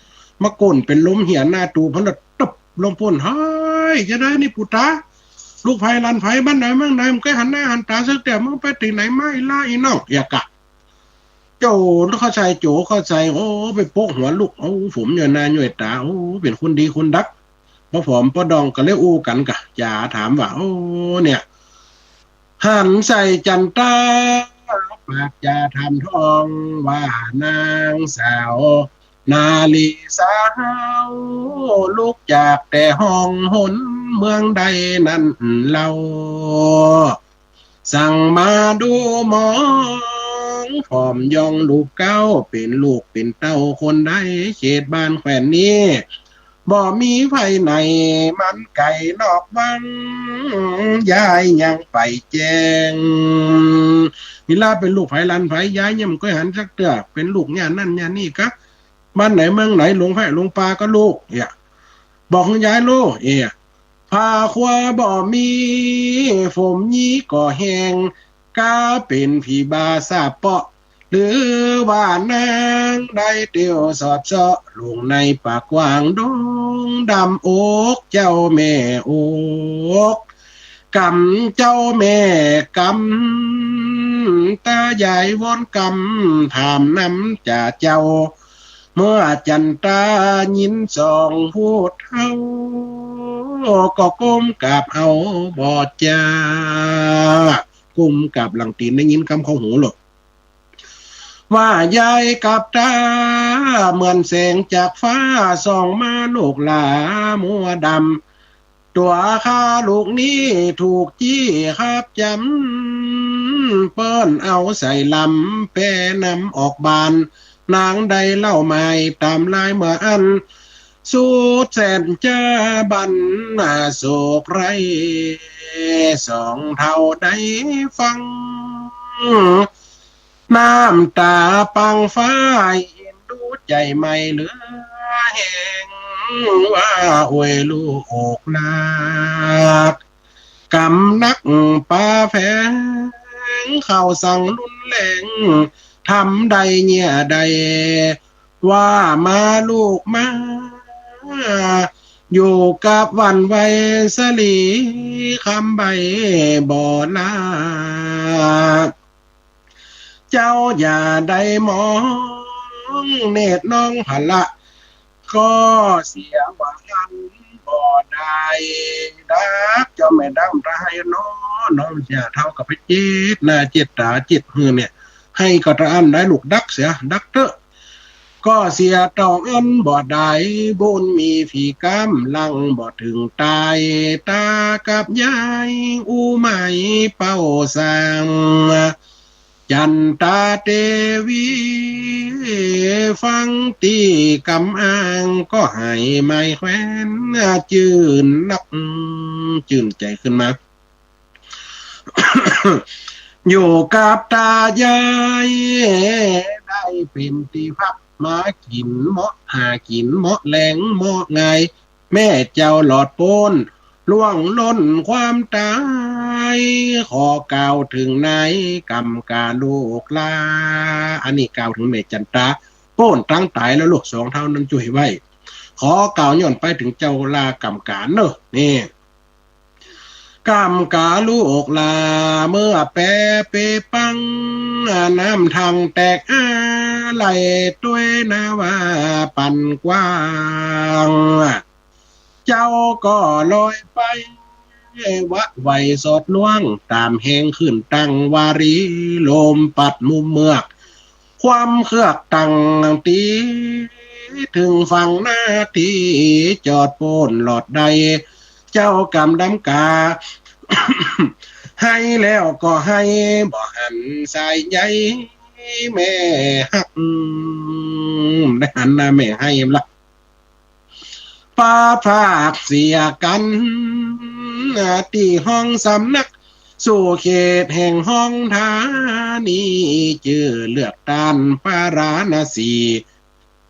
มาก้นเป็นล้มเหียนหน้าตูพันตบลงพ่นเฮ้ยจะได้นี่ปุตตาลูกไผ่ลันไผ่บ้านไหนเมืองไหนมันก็หันหน้าหันตาซึกแต่มึงไปติไหนไม่ล่าอีน้องอย่ากะโจเข้าใจโจเข้าใจไปโปกหัวลูกผมเหนื่อยหน้าเหนื่อยตาเป็นคนดีคนดักพอผมพอดองก็เรียกอู้กันกะอย่าถามว่าเนี่ยหันใส่จันตาปากจะทำทองว่านางสาวนาลีสาวลูกจากแต่ห้องหนเมืองใดนั้นเราสั่งมาดูหมองผอมยองลูกเก้าเป็นลูกเป็นเต้าคนใดเขตบ้านแขวนนี้บ่มีไผไหนมันไก่นอกวังยายยังไปแจ้งนี่ล่าเป็นลูกไผลันไผยายยังก็หันสักเตื้อเป็นลูกญาตินั่นญาตินี่กะบ้านไหนเมืองไหนหลวงไผ่หลวงปลาก็ลูกบอกยายลูกพาขวาบ่มีฝมยี่ก่อแหงกาเป็นผีบาซาเปาะหรือว่านางได้เตียวสอดเจาะลงในปากกว้างดงดำอกเจ้าแม่อกกำเจ้าแม่กำตาใหญ่วอนกำถามน้ำจ่าเจ้าเมื่อจันตายิน2 พูดเฮาก็ก้มกราบเอาบอดจ้าก้มกราบหลังตีนได้ยินคำเขาหูหรอกว่ายายกับตาเหมือนแสงจากฟ้าส่องมาลูกหลามัวดำตัวข้าลูกนี้ถูกจี้ครับจำเปิ้นเอาใส่ลำแป้นำออกบานนางใดเล่าไม่ตามลายเมื่ออัน สุดแสนจะบันโศกไรสองเท่าได้ฟังน้ำตาปังฟ้าเอ็นดูใจไม่เหลือแห่งว่าอวยลูกอกนากำนักป่าแผงเข้าสั่งรุนแรงทำใดเนี่ยใดว่ามาลูกมาอยู่กับวันไวสลีคำใบบ่อนาเจ้าอย่าได้มองเนตรน้องพละก็เสียหวังบ่ได้ดักเจ้าแม่ดำร้ายน้องจะเท่ากับไปจิตหน้าจิตตาจิตหือเนี่ยให้กระอันได้ลูกดักเสียดักเตอะก็เสียตองอันบ่ได้บุญมีฝีกำลังบ่ถึงตายตากับยายอูไม่เป้าสังจันตาเตวีฟังตีกำอ้างก็ให้ไม่แควนจื่นนักจื่นใจขึ้นมา อยู่กับตายายได้เป็นตีพับมากินเหมาะหากินเหมาะแหลงเหมาะไงแม่เจ้าหลอดปนล่วงล้นความตายขอกล่าวถึงนายกรรมการลูกลาอันนี้กล่าวถึงแม่จันตาโป้นตั้งตายแล้วลูกสองเท่านั้นช่วยไว้ขอกล่าวย้อนไปถึงเจ้าลากรรมการเนอะนี่กำกาลูกลาเมื่อแปรเปปังน้ำทางแตกไหลด้วยนาว่าปันกว้างเจ้าก็ลอยไปวะไหวสดล่วงตามแหงขึ้นตั้งวารีลมปัดมุมเมือกความเครือกตั้งตีถึงฝั่งหน้าที่จอดโปนหลอดใดเจ้ากำดำกา ให้แล้วก็ให้บ่หันใส่ใยแม่ฮักได้หันหน้าแม่ให้ละป้าพากเสียกันที่ห้องสำนักสู่เขตแห่งห้องฐานีจื่อเลือกตานปาราณสี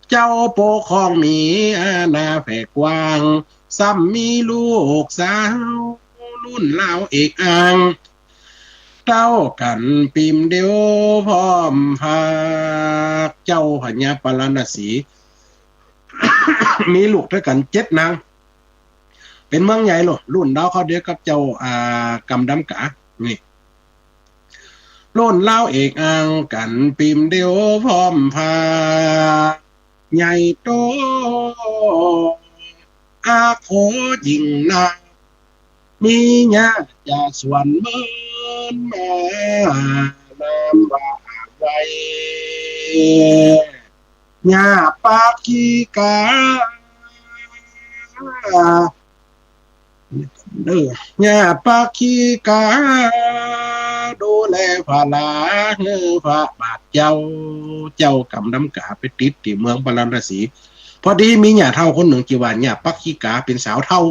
เจ้าโปกครองมีอาณาแผ่กว้างซ้ำมีลูกสาวรุ่นลาวเอกอ่างเต้ากันปิมเดียวพร้อมพากเจ้าพญาปารณสี มีลูกด้วยกัน7นางเป็นเมืองใหญ่หรอรุ่นดาวเขาเดียวกับเจ้ากำดำกะนี่รุ่นลาวเอกอ่างกันปิมเดียวพร้อมพาใหญ่โตอาโคยิงนามีญาจะสวนเมินมานำว่าไว้ญาปากีกาญาปากีกาดูแลพาลาเฮือพระบาทเจ้ากำดำกาไปติดที่เมืองปาราณสีพอดีมีหญาเท่าคนหนึ่งจีว่าหญาปักขี้กาเป็นสาวเท่า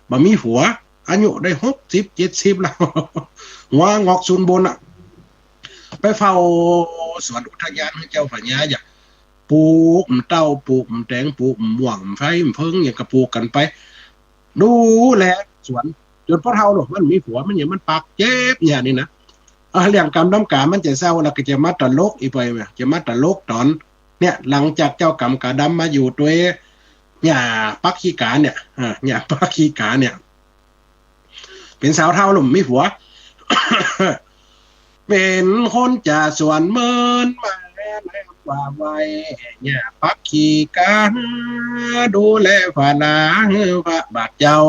บ่มีผัวอายุได้60-70แล้วหัวงอกซุนบนอ่ะไปเฝ้าสวนอุทยานของเจ้าพญาอยากปลูกเต้าปลูกแตงปลูกม่วงไฟเพิ่งอย่างกระปลูกกันไปดูแลสวนจนพ่อเท่าหรอกมันมีผัวมันอย่างมันปากเจ็บอย่างนี้นะเรื่องกรรมน้ำกามันจะเศร้าแล้วก็จะมาตลกอีกไปไหมจะมาตลกตอนเนี่ยหลังจากเจ้ากรรมกาดำมาอยู่ตัวหญ้าปักขี้กาเนี่ยหญ้าปักขี้กาเนี่ยเป็นสาวเท่าหนุ่มมีผัว เป็นคนจะสวนเมินมาว่าไว้หญ้าปักขี้กาดูแลฝานาพระบาทเจ้า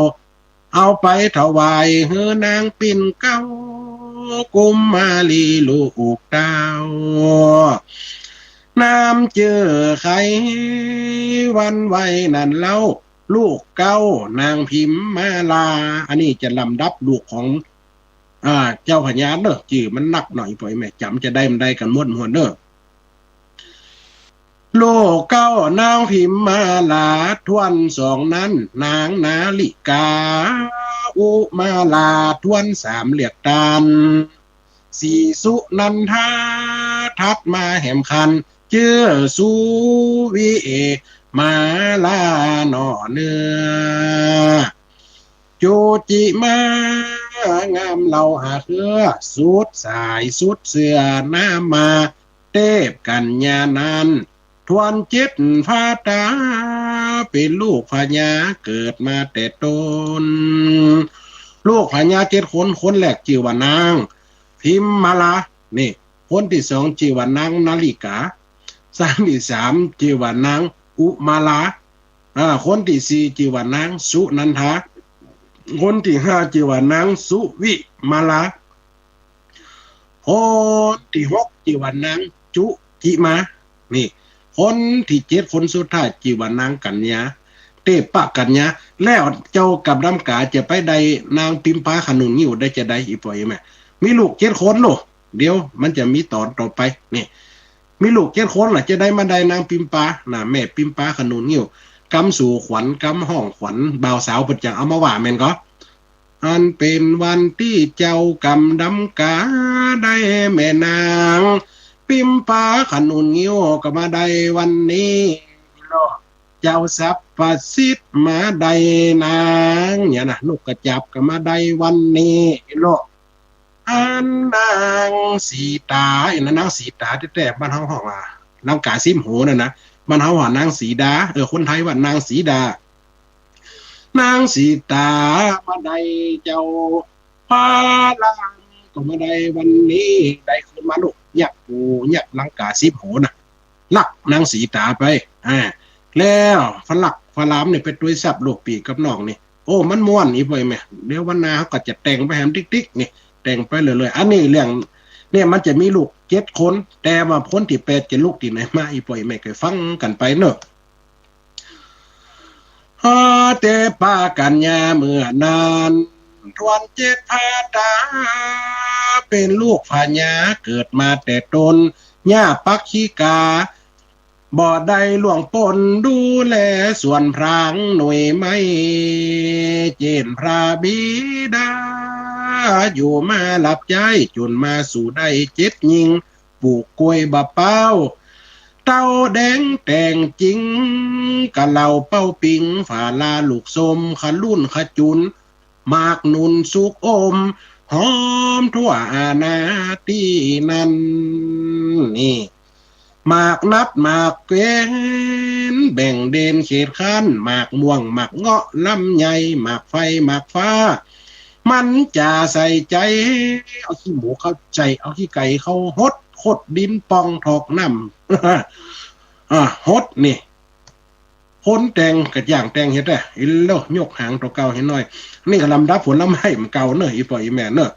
เอาไปถวายเฮือนางปิ่นเก้ากุมมาลีลูกดาวน้ำเจอไขวันไว้นั่นเล่าลูกเก้านางพิมมาลาอันนี้จะลำดับลูกของเจ้าพญาเนอะจื่อมันนักหน่อยปล่อยแม่จำจะได้มันได้กันม้วนหัวเนอะ โลกเก้านางพิมมาลาทวนสองนั้นนางนาลิกาอุมาลาทวนสามเหลียกตันสีสุนันทาทัดมาแหมคันเจื้อสุวิเอมาลาหนอเนื้อโจจิมางามเหล่าหาเครือสุดสายสุดเสือหน้ามาเทพกัญญานันทวนเจ็ดพาตาเป็นลูกพญาเกิดมาแต่ต้นลูกพญาเจ็ดคนคนแรกชื่อว่านางพิมมาลานี่คนที่สองชื่อว่านางนาลิกาที่สามชื่อว่านางอุมาลาคนที่สี่ชื่อว่านางสุนันทาคนที่ห้าชื่อว่านางสุวิมาลาคนที่หกชื่อว่านางจุจิมานี่คนที่เจ็ดคนสุดท้ายชื่อว่านางกัญญาเตปะกัญญาแล้วเจ้ากับดำกาจะไปใดนางพิมพาขนุนอยู่ได้จะได้อีปล่อยไหมมีลูกเจ็ดคนโลเดี๋ยวมันจะมีตอนต่อไปนี่มีลูกเจ็ดคนล่ะจะได้มาได้นางพิมพาน่ะแม่พิมพาขนุนอยู่กำสู่ขวัญกำห้องขวัญบ่าวสาวปัจจังเอามาว่าแม่นก็อันเป็นวันที่เจ้ากำดำกาได้แม่นางพิมพาขนุนงิ้วก็มาได้วันนี้เจ้าสัพพสิทธิ์มาได้นางเนี่ยนะลูกกระจับก็มาได้วันนี้โลอันนางสีตาอันนั้นนางสีตาแต่บ้านเฮาห้องว่านางกาซิมโหน่ะนะบ้านเฮาว่านางสีดาคนไทยว่านางสีดานางสีตามาได้เจ้าพาลังก็มาได้วันนี้ได้คืนมาลูกยักปูยักลังกาซิมโหน่ะลักนางสีตาไปแล้วฝลักฝลามเนี่ยไปตัวสับลูกปีกกับน้องนี่โอ้มันม่วนอีไปแม่เดี๋ยววันหน้าเขาก็จะแต่งไปแฮมติ๊กๆนี่แต่งไปเลยๆอันนี้เรื่องเนี่ยมันจะมีลูกเจ็ดคนแต่ว่าพ้นที่แปดจะลูกที่ไหนมาอีปอยไม่เคยฟังกันไปเนอะเตปากัญญาเมื่อนานทวนเจ็ดพาตาเป็นลูกพญาเกิดมาแต่ตนย่าปักขีกาบ่ได้ล่วงปนดูแลส่วนพรางหน่วยไม่เจนพระบิดาอยู่มาหลับใจจนมาสู่ได้เจ็ดยิงปลูกกล้วยบะเป้าเต้าแดงแต่งจริงกะเหล่าเป้าปิงฝาลาลูกสมขลุ่นขจุนมากนุนสุกอมหอมทั่วอาณาที่นั้นนี่หมากนับหมากเกวนแบ่งเดนเขตคันหมากม่วงหมากเงาะลำไยหมากไฟหมากฟ้ามันจะใส่ใจเอาขี้หมูเข้าใจเอาขี้ไก่เข้าฮดขดดินปองถอกน้ำฮดนี่พ้นแตงกระย่างแตงเห็ดอ่ะอิโลยกหางตัวเก่าเห็นหน่อยนี่ก็ลำดับผลลำไม้มันเก่าเนอะอีปอยอีแม่เนอะ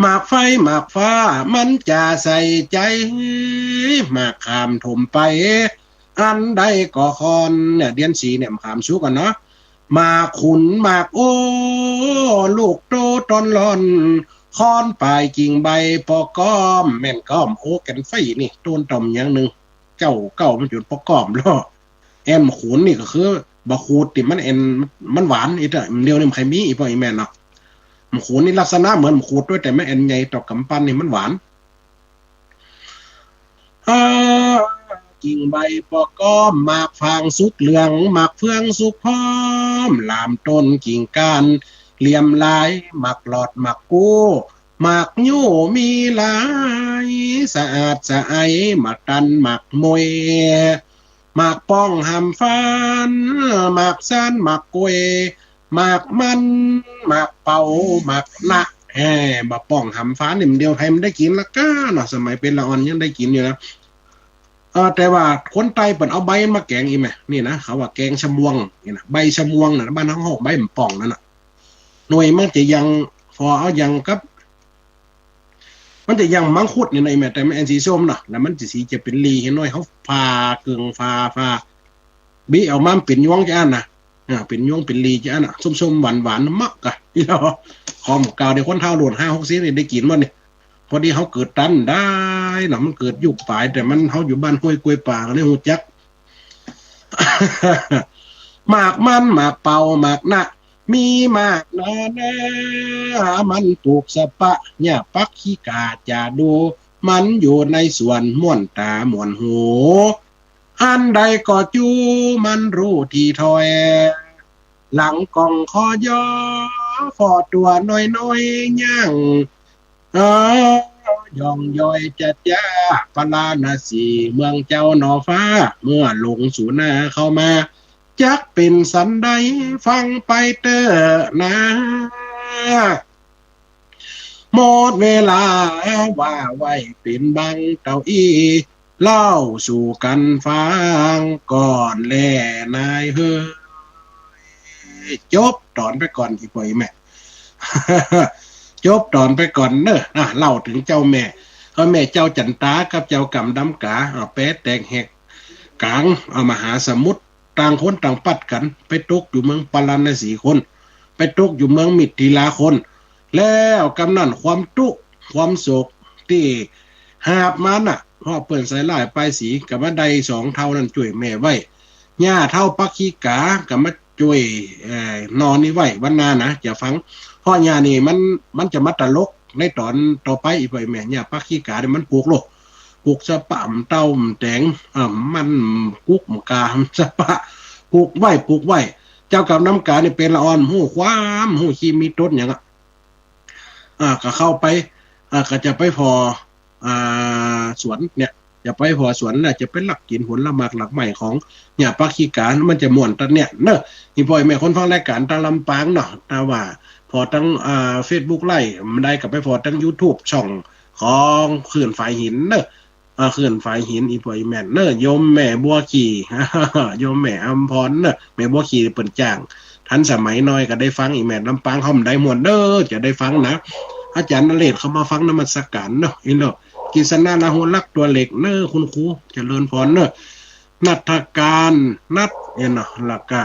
หมากไฟหมากฟ้ามันจะใส่ใจหมากขามถมไปอันใดก็คอนเนี่ยเดือนสีเนี่ยขามชุกันเนาะหมากขุนหมากโอ้ลูกโตตอนร้อนคอนปลายกิ่งใบปอก้อมแม่นก้อมโอ้แกันไฟนี่ต้นต่อมอย่างหนึ่งเก้ามันจุดปอก้อมล้อแอนขุนนี่ก็คือบะขูดติมันแอนมันหวานอีกอ่ะเดียวนี่มันใครมีอีกป่ะอีแม่เนาะมะขูดนี่ลักษณะเหมือนมะขูดด้วยแต่ไม่แอนใหญ่ต่อกำปั้นนี่มันหวานกิ่งใบปอก้อมหมากฟางสุกเหลืองหมากเฟืองสุกพร้อมลามต้นกิ่งก้านเหลี่ยมลายหมากหลอดหมากกู้หมากยู่มีลายสะอาดสะไอหมากตันหมากมวยหมากป้องหำฟันหมากซันหมากกวยหมากมันหมากเป่าหมากละบะป้องหำฟ้าเนี่ยเดียวไทยมันได้กินละก้าเนาะสมัยเป็นละอ่อนยังได้กินอยู่นะแต่ว่าคนไทยเปิดเอาใบมาแกงอีกไหมนี่นะเขาว่าแกงชะมวงนี่นะใบชะมวงนะบ้านทั้งห้องใบมันป่องนั่นน่ะหน่วยมันจะยังพอเอายังกับมันจะยังมังคุดนี่ในแม่แต่ไม่แอนสีส้มเนาะแล้วมันจะสีจะเป็นลีเห็นหน่อยเขาฟาเกลืองฟาบีเอามาเป็นยวงจ้านะเป็นยวงเป็นลีจ้านะส้มหวานมักกะนี่เราคอมกาวเดี๋ยวคนเท่าโดน5-6 เสียได้กินมั้งเนี่ยพอดีเขาเกิดตันได้ ายน่ะมันเกิดยุคปลายแต่มันเฮาอยู่บ้านห้วยกล้วยป่าก็เลยฮู้จัก หมากมันหมากเป่าหมากนะมีมากนานามันปลูกสะปะเนี่ยปักขี้กาจะดูมันอยู่ในสวนม่วนตาม่วนหูอันใดก็จูมันรู้ที่ถอยหลังกองคอยอฟอตัวน้อยๆย่างเออย่องย่อยจัดจ้าปลานาสีเมืองเจ้าหนอฟ้าเมื่อลงสู่หน้าเข้ามาจักเป็นสันใดฟังไปเตอนะหมดเวลาว่าไว้เป็นบังเต้าอี้เล่าสู่กันฟังก่อนแล่นายเฮ้ยจบตอนไปก่อนอีป่อยแม่ จบตอนไปก่อนเนอะเล่าถึงเจ้าแม่แม่เจ้าจันตากับเจ้ากำดำกาแปะแตงแหกกลางมหาสมุทรต่างคนต่างปัดกันไปตกอยู่เมืองปาราณสีคนไปตกอยู่เมืองมิถิลาคนแล้วกำนั่นความทุกข์ความโศกที่หาบมันพ่อเปิ่นใส่ลายปลายสีกับว่าใดสองเท่านั้นช่วยแม่ไว้ย่าเท่าปักขี้กากับมาช่วยนอนนี่ไว้วันนานะอย่าฟังพ่อย่านี่มันจะมาตลกในตอนต่อไปอีกไปแม่ย่าปักขี้กาเนี่ยมันปลูกโลกปลูกสะปะมเต้าแตงมันกุกมกาสะปะปลูกไว้เจ้ากับน้ำกาเนี่ยเป็นละอ่อนหูความหูขีมีต้นอย่างก็เข้าไปก็จะไปพอสวนเนี่ยจะไปพอสวนน่ะจะเป็นหลักกินผลละหมากหลักใหม่ของเนี่ยปักขี้กามันจะม่วนตันเนี่ยเนอะนี่พ่อยแม่คนฟังรายการตาลำปางเนาะตาว่าพอตั้งFacebook ไล่มันได้กับไปพอตั้ง YouTube ช่องของเขื่อนฝายหินเนอะเขื่อนฝายหินอีพ่อยแม่เนอะโยมแม่บัวขี่ โยมแม่อัมพรเนอะแม่บัวขี่เปิ่นจ้างทันสมัยน้อยก็ได้ฟังอีแม่ลำปางเขาได้ม่วนเด้อจะได้ฟังนะอาจารย์นเรศเขามาฟังนมัสการเนาะอีเนาะกิษณาลาหัวลักตัวเหล็กเนอะคุณครูเจริญพรเนอะนัทการนัทเนี่ยเนาะหลักกะ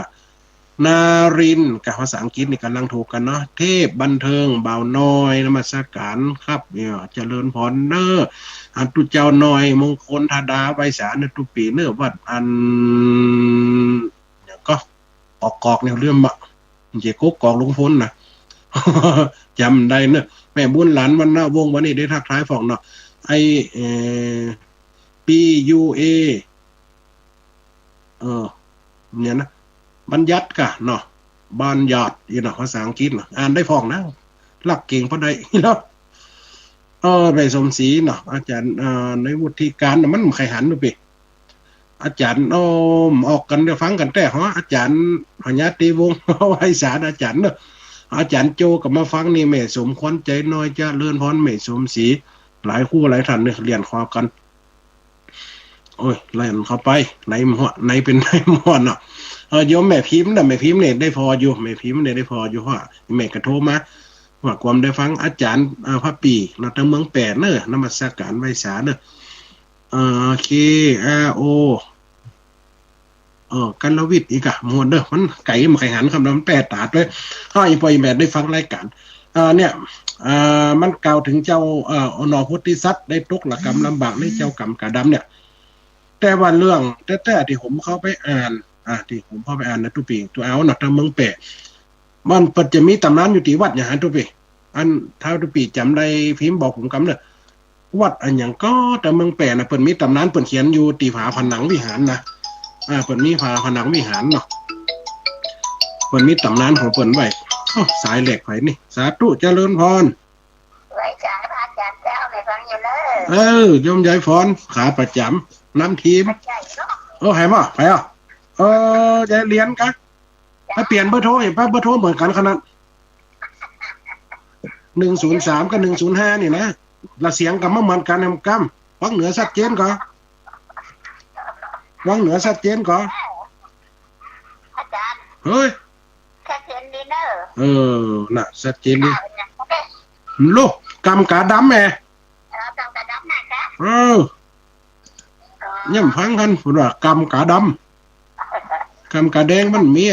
นารินกับภาษาอังกฤษนี่กำลังถูกกันเนาะเทพบันเทิงเบาน้อยนมัสการครับเนี่ยเจริญพรเนอะอันตุเจ้าน้อยมงคลธาดาไวสาเนตุปีเนอะวัดอันเนี่ยก็กอกเนี่ยเรื่องบะเจโกกอกลงพ้นนะ จำได้เนอะแม่บุญหลานวันนะวงวันนี้ได้ทักทายฝองเนาะไอPUA เนี่ยนะบัญญัติกะเนาะบัญญัติอีเนาะภาษาอังกฤษเนาะอ่านได้ฝองนะหลักเก่งพอได้เนาะไปสมศรีเนาะอาจารย์ในวุฒิการมันใครหันดูไปอาจารย์ออกกันได้ฟังกันแต่ฮะอาจารย์พญาตีวงศ์ไว้สารอาจารย์เนาะอาจารย์โจกับมาฟังนี่แม่สมควรใจน้อยจะเลื่อนพรแม่สมศรีหลายคู่หลายท่านเนี่ยเรียนความกันโอ้ยไล่เข้าไปไหนหมอไหนเป็นไหนหมอเนาะโยมแม่พิมพ์นะแม่พิมพ์เนี่ยได้พออยู่แม่พิมพ์เนี่ยได้พออยู่ว่าแม่กระโทรมาว่าความได้ฟังอาจารย์พระปีเราตั้งเมืองแปดเนอะนมัสการไวสาเนอะKRO กันลวิทย์อีกอะหมดเด้อมันไก่มันไข่หันคำนำแปดตาดเลยอีปอยแม่ได้ฟังรายการเนี่ยมันกล่าวถึงเจ้าอนอพุทธิสัตว์ได้ตกละกรรมลำบากในเจ้ากรรมกาดำเนี่ยแต่ว่าเรื่องแต่ที่ผมเข้าไปอ่านที่ผมเข้าไปอ่านนะทุปีตัวเอาหนักทางเมืองแปะมันปัจจะมีตำนานอยู่ที่วัดอย่างนั้นทุปีอันท้าทุปีจำได้พิมพ์บอกผมกำเนี่ยวัดอันอย่างก็แต่เมืองแปะนะเปิดมีตำนานเปิดเขียนอยู่ตีผาผนังวิหารนะเปิดมีผนังวิหารเนาะเปิดมีตำนานของเปิดไว้สายเหล็กไผ่นี่สาธุเจริญพรไว้จ่ายพระอาจารย์เจ้าในฟังอยู่เลยโยมยายพรขาประจำน้ำทีมใครมาใครจะเรียนกันถ้าเปลี่ยนเบอร์โทรเห็นป่ะเบอร์โทรเหมือนกันขนาด103กับ105นี่นะละเสียงกับเหมือนกันกำวังเหนือชัดเจนก่อนวังเหนือชัดเจนก่อนอาจารย์เฮ้ยชัดเจนดีเนอะน่ะชัดเจนดีลูกกำกาดำแม่กำกาดำนะคะย่ำพังกันพูดว่ากำกาดำกำกาแดงมันมี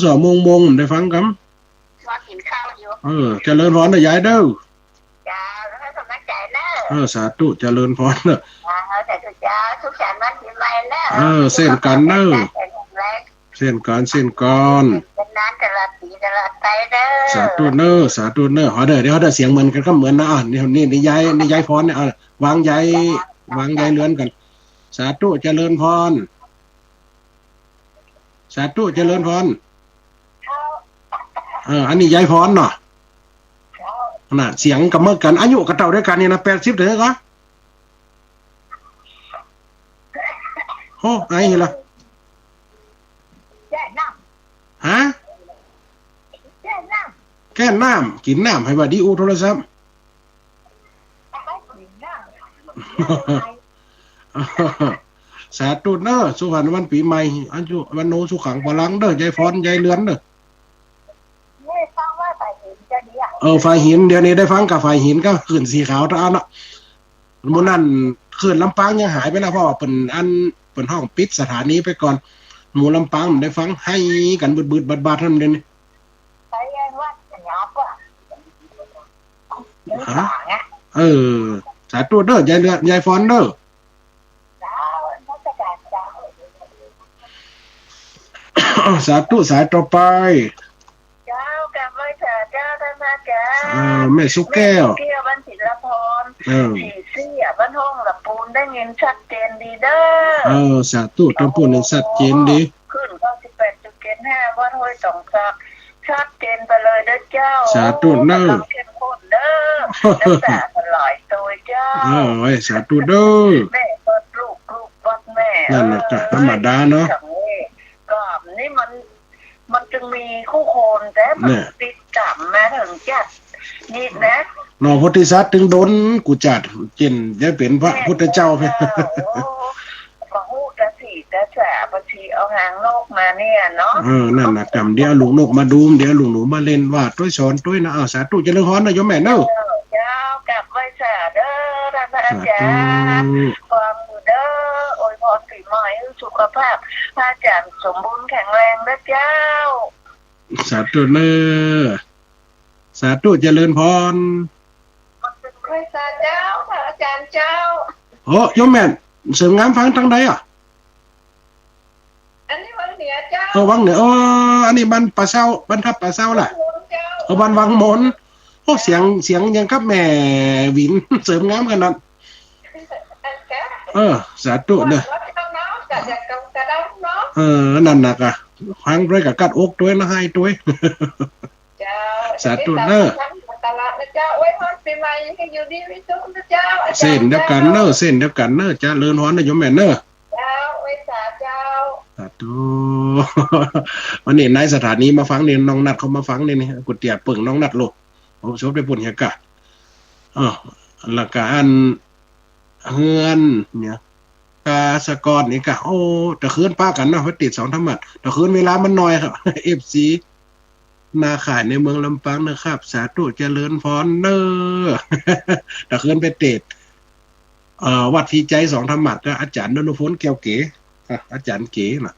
สองโมงได้ฟังกำว่ากินข้าวอยู่เจริญพรนะยายเด้อจ้า สาธุเจริญพรเนอะแต่ทุกเจ้าทุกฉันวันปีใหม่แล้วเส้นกันเนอะเส้นกันเป็นนั้นตลอดปีตลอดไปเด้อสาธุเนอะเดี๋ยวเสียงเหมือนกันก็เหมือนนะนี่ย้ายพรเนี่ยวางย้ายเลื่อนกันสาธุเจริญพรสาธุเจริญพรอันนี้ย้ายพรเนาะน่ะเสียงกับเมื่อกันอายุกับเต่าด้วยกันนี่นะ80เลยก็โอ้ไอ้ล่ะฮะแก้น้ำกินน้ำให้ว่าดีอูโทรศัพท์สาธุเนอะสุวรรณวันปีใหม่อายุวันโนสุขังพลังเด้อยายฟอนยายเลือนเด้อฝ่ายหินเดี๋ยวนี้ได้ฟังกับฝ่ายหินก็ขึ้นสีขาวท่านะมื้อนั้นขึ้นลำปางยังหายไปแล้วเพราะว่าเป็นห้องปิดสถานีไปก่อนหมู่ลำปางได้ฟังให้กันบืดบาดๆเท่านั้นเองฮะสาธุเด้อยายเลือนยายฟอนเด้อสาธุสายต่อไปเจ้ากลับมาเถอะเจ้าท่านพระเจ้าแม่สุแก้วบ้านศิลปพรสีเสียบ้านห้องละปูนได้เงินชัดเจนดีเด้อสาธุต้องพูดในชัดเจนดีขึ้น98.75วัดห้วยตองซักชัดเจนไปเลยเด้อเจ้าสาธุเด้อเข้มข้นเด้อแต่ตลอดตัวเจ้าสาธุเด้อแม่เปิดลูกวัดแม่นั่นแหละจ้ะธรรมดาเนาะก็นี่มันจึงมีคู่คนแต่มันติดจับมาถึงจัดนี่นะนอพุทธิสัตว์ถึงโดนกูจัดเจนได้เป็นพระพุทธเจ้าไปพระหูจะสีจะแฉบางทีเอาหางนกมาเนี่ยเนาะนั่นนะกรรมเดี๋ยวลุงนกมาดูเดี๋ยวลุงหนูมาเล่นว่าต้วยสอนต้วยนะสาธุเจริญพรนะโยมแม่เนาะเจ้ากลับไว้แฉเด้อท่านอาจารย์ความเด้ออวยพรปีใหม่สุขภาพพระอาจารย์สมบูรณ์แข็งแรงนะเจ้าสาธุเนอสาธุเจริญพรพระเจ้าพระอาจารย์เจ้าโอ้โยมแม่เสริมงามฟังทั้งใดอันนี้วังเหนือเจ้าวังเหนืออันนี้บรรปะเซาบรรทับปะเซาล่ะบรรวังมนโอ้เสียงยังครับแม่วินเสริมงามกันนั่นสาธุเด้อนั่นน่ะกะฟังด้วยกับกัดอกด้วยนะให้ด้วยสาธุเด้อเส้นเดียวกันเนอะจ้าเลินฮ้อนนะโยมแม่เนอะสาธุวันนี้นายสถานีมาฟังเนี่ยน้องนัดเขามาฟังเนี่ยนี่กุฏิเตียปึ่งน้องนัดโลกผมชอบได้ปุ่นเฮกะหลักการเฮือนเนี่ยกาสกรนี่กะแต่คืนป้ากันนะเพราะติด2ธรรมะแต่คืนเวลามันน้อยครับ FC นาขายในเมืองลำปางนะครับสาธุเจริญพรเด้อแต่คืนไปติดวัดพีใจ2ธรรมะก็อาจารย์นนพลแก้วเก๋อาจารย์เก๋น่ะ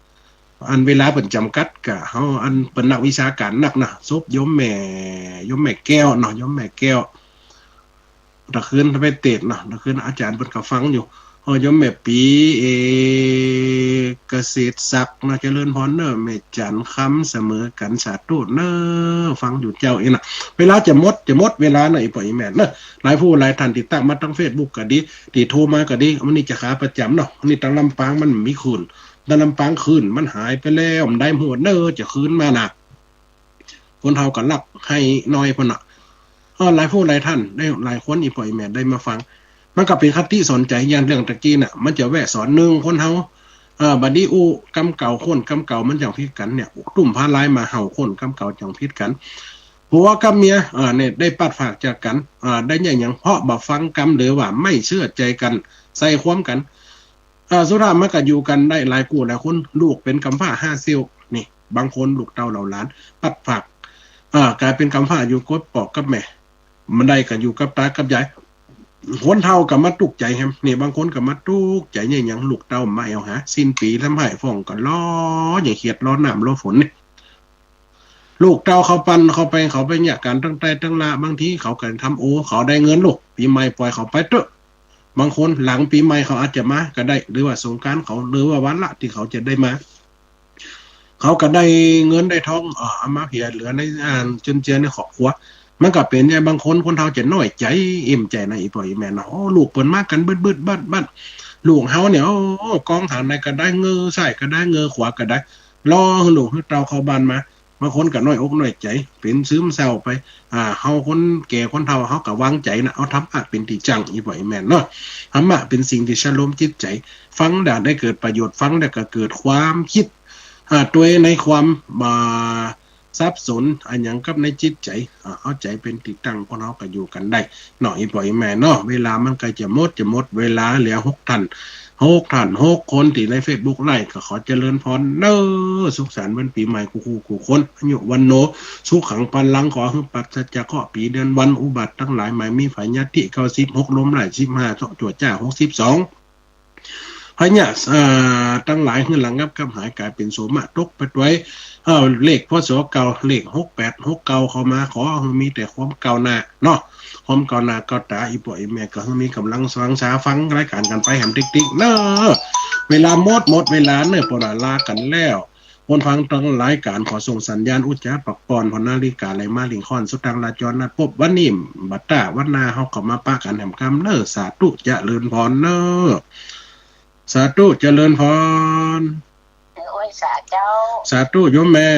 อันเวลาเป็นจำกัดกะเฮาอันเป็นนักวิชาการนักนะซบยมแม่แก้วเนาะยมแม่แก้วตะคืนไปเตะเนาะตะคืนอาจารย์เพิ่นก็ฟังอยู่ยมแม่ปีเกษตรศักดิ์นะเจริญพรเด้อแม่จันคำเสมอกันสาธุเด้อฟังอยู่เจ้าเองน่ะเวลาจะหมดเวลาหน่อยปล่อยแม่นเด้อหลายผู้หลายท่านติดตั้งมาทั้ง Facebook ก็ดีที่โทรมาก็ดีมันนี่จะขาประจำเนาะนี่ตั้งลำปางมันมีคืนดันลำปางคืนมันหายไปแล้วมันได้หัวเด้อจะคืนมาน่ะคนเฮาก็รับให้น้อยพุ่นน่ะหลายผู้หลายท่านได้หลายคนอีปล่อยแม่ได้มาฟังมันก็เป็นคติสอนใจอย่างเรื่องตะกี้น่ะมันจะแวะสอน1คนเฮาบัดนี้กำเก่าคนกำเก่ามันจังพิษกันเนี่ยตุ่มพาลายมาเห่าคนกำเก่าจังพิษกันผัวกับเมียเนี่ยได้ปัดฝากจากกันได้อย่างเพราะบ่ฟังกรรมหรือว่าไม่เชื่อใจกันใส่ความกันสุรามันก็อยู่กันได้หลายกูหลายคนลูกเป็นกำพร้า5เซี่ยวนี่บางคนลูกเต้าเหล่าหลานปัดฝากกลายเป็นกำพร้าอยู่กับปอกกับแม่มันได้ก็อยู่กับตากับยายคนเฒ่าก็มาตุกใจแฮมนี่บางคนก็มาตุกใจเนี่ยหยังลูกเต้ามาเอาหาสิ้นปีทำให้ฟ้องก็ล้ออย่างเขียดล้อน้ำล้อฝนนี่ลูกเต้าเขาปั่นเขาไปเนี่ยการตั้งใจตั้งละบางทีเขาก็ทำเขาได้เงินลูกปีใหม่ปล่อยเขาไปเถอะ บางคนหลังปีใหม่เขาอาจจะมาก็ได้หรือว่าสงกรานต์เขาหรือว่าวันละที่เขาจะได้มาเขาก็ได้เงินได้ทองเอามาเพียเหลือในจนเจือในครอบครัวมันก็เป็นเนี่ยบางคนเฒ่าจะน้อยใจอิ่มใจในอีพ่ออีแม่เนาะลูกเปิ้นมากันเบิดๆบัดลูกเฮาเนี่ยกองหาในก็ได้เงอซ้ายก็ได้เงอขวาก็ได้รอลูกให้เราเข้าบ้านมาบางคนก็น้อยอกน้อยใจเป็นซึมเศร้าไปเฮาคนแก่คนเฒ่าเฮาก็วางใจนะเอาธรรมะเป็นที่จังอีพ่ออีแม่เนาะธรรมะเป็นสิ่งที่ชโลมจิตใจฟังได้เกิดประโยชน์ฟังได้ก็เกิดความคิดตัวในความสับสนอันยังกับในจิตใจเอาใจเป็นติดตั้งคนเฮาก็อยู่กันได้เนาะอีพ่ออีแม่เนาะเวลามันก็จะหมดเวลาเหลือ6ท่าน6คนที่ใน Facebook ไลฟ์ก็ขอเจริญพรเด้อสุขสันต์วันปีใหม่คู่คนอายุวันโนสุขขังปันลังขอให้ปัสจากข้อปีเดือนวันอุบัติทั้งหลายหมายมีฝ่ายญาติ96ลมหลาย15จวดจ้า62พญาตั้งหลายขึ้นหลังงับกับหายกลายเป็นโสมะตกไปไว้เลขพศเก่าเลข68เก่าเข้ามาขอมีแต่ความเก่าหน้าเนาะความเก่าหน้าเก่าตาอีป่อยแม่ก็มีกำลังฟังสาฟังรายการกันไปแหมติ๊กๆเนาะเวลาหมดเวลาเนี่ยปลาลากันแล้วคนฟังตั้งหลายการขอส่งสัญญาณอุจจาปักปอนพนาฬิกาไหลมาลิงคอนสุตังราจรนัดพบวันนี้บัตตาวันนาเฮาก็มาปะกันแหมคำเน้อสาธุเจริญพรเน้อสาธุเจริญพรโอ้ยสาเจ้าสาธุโยมแม่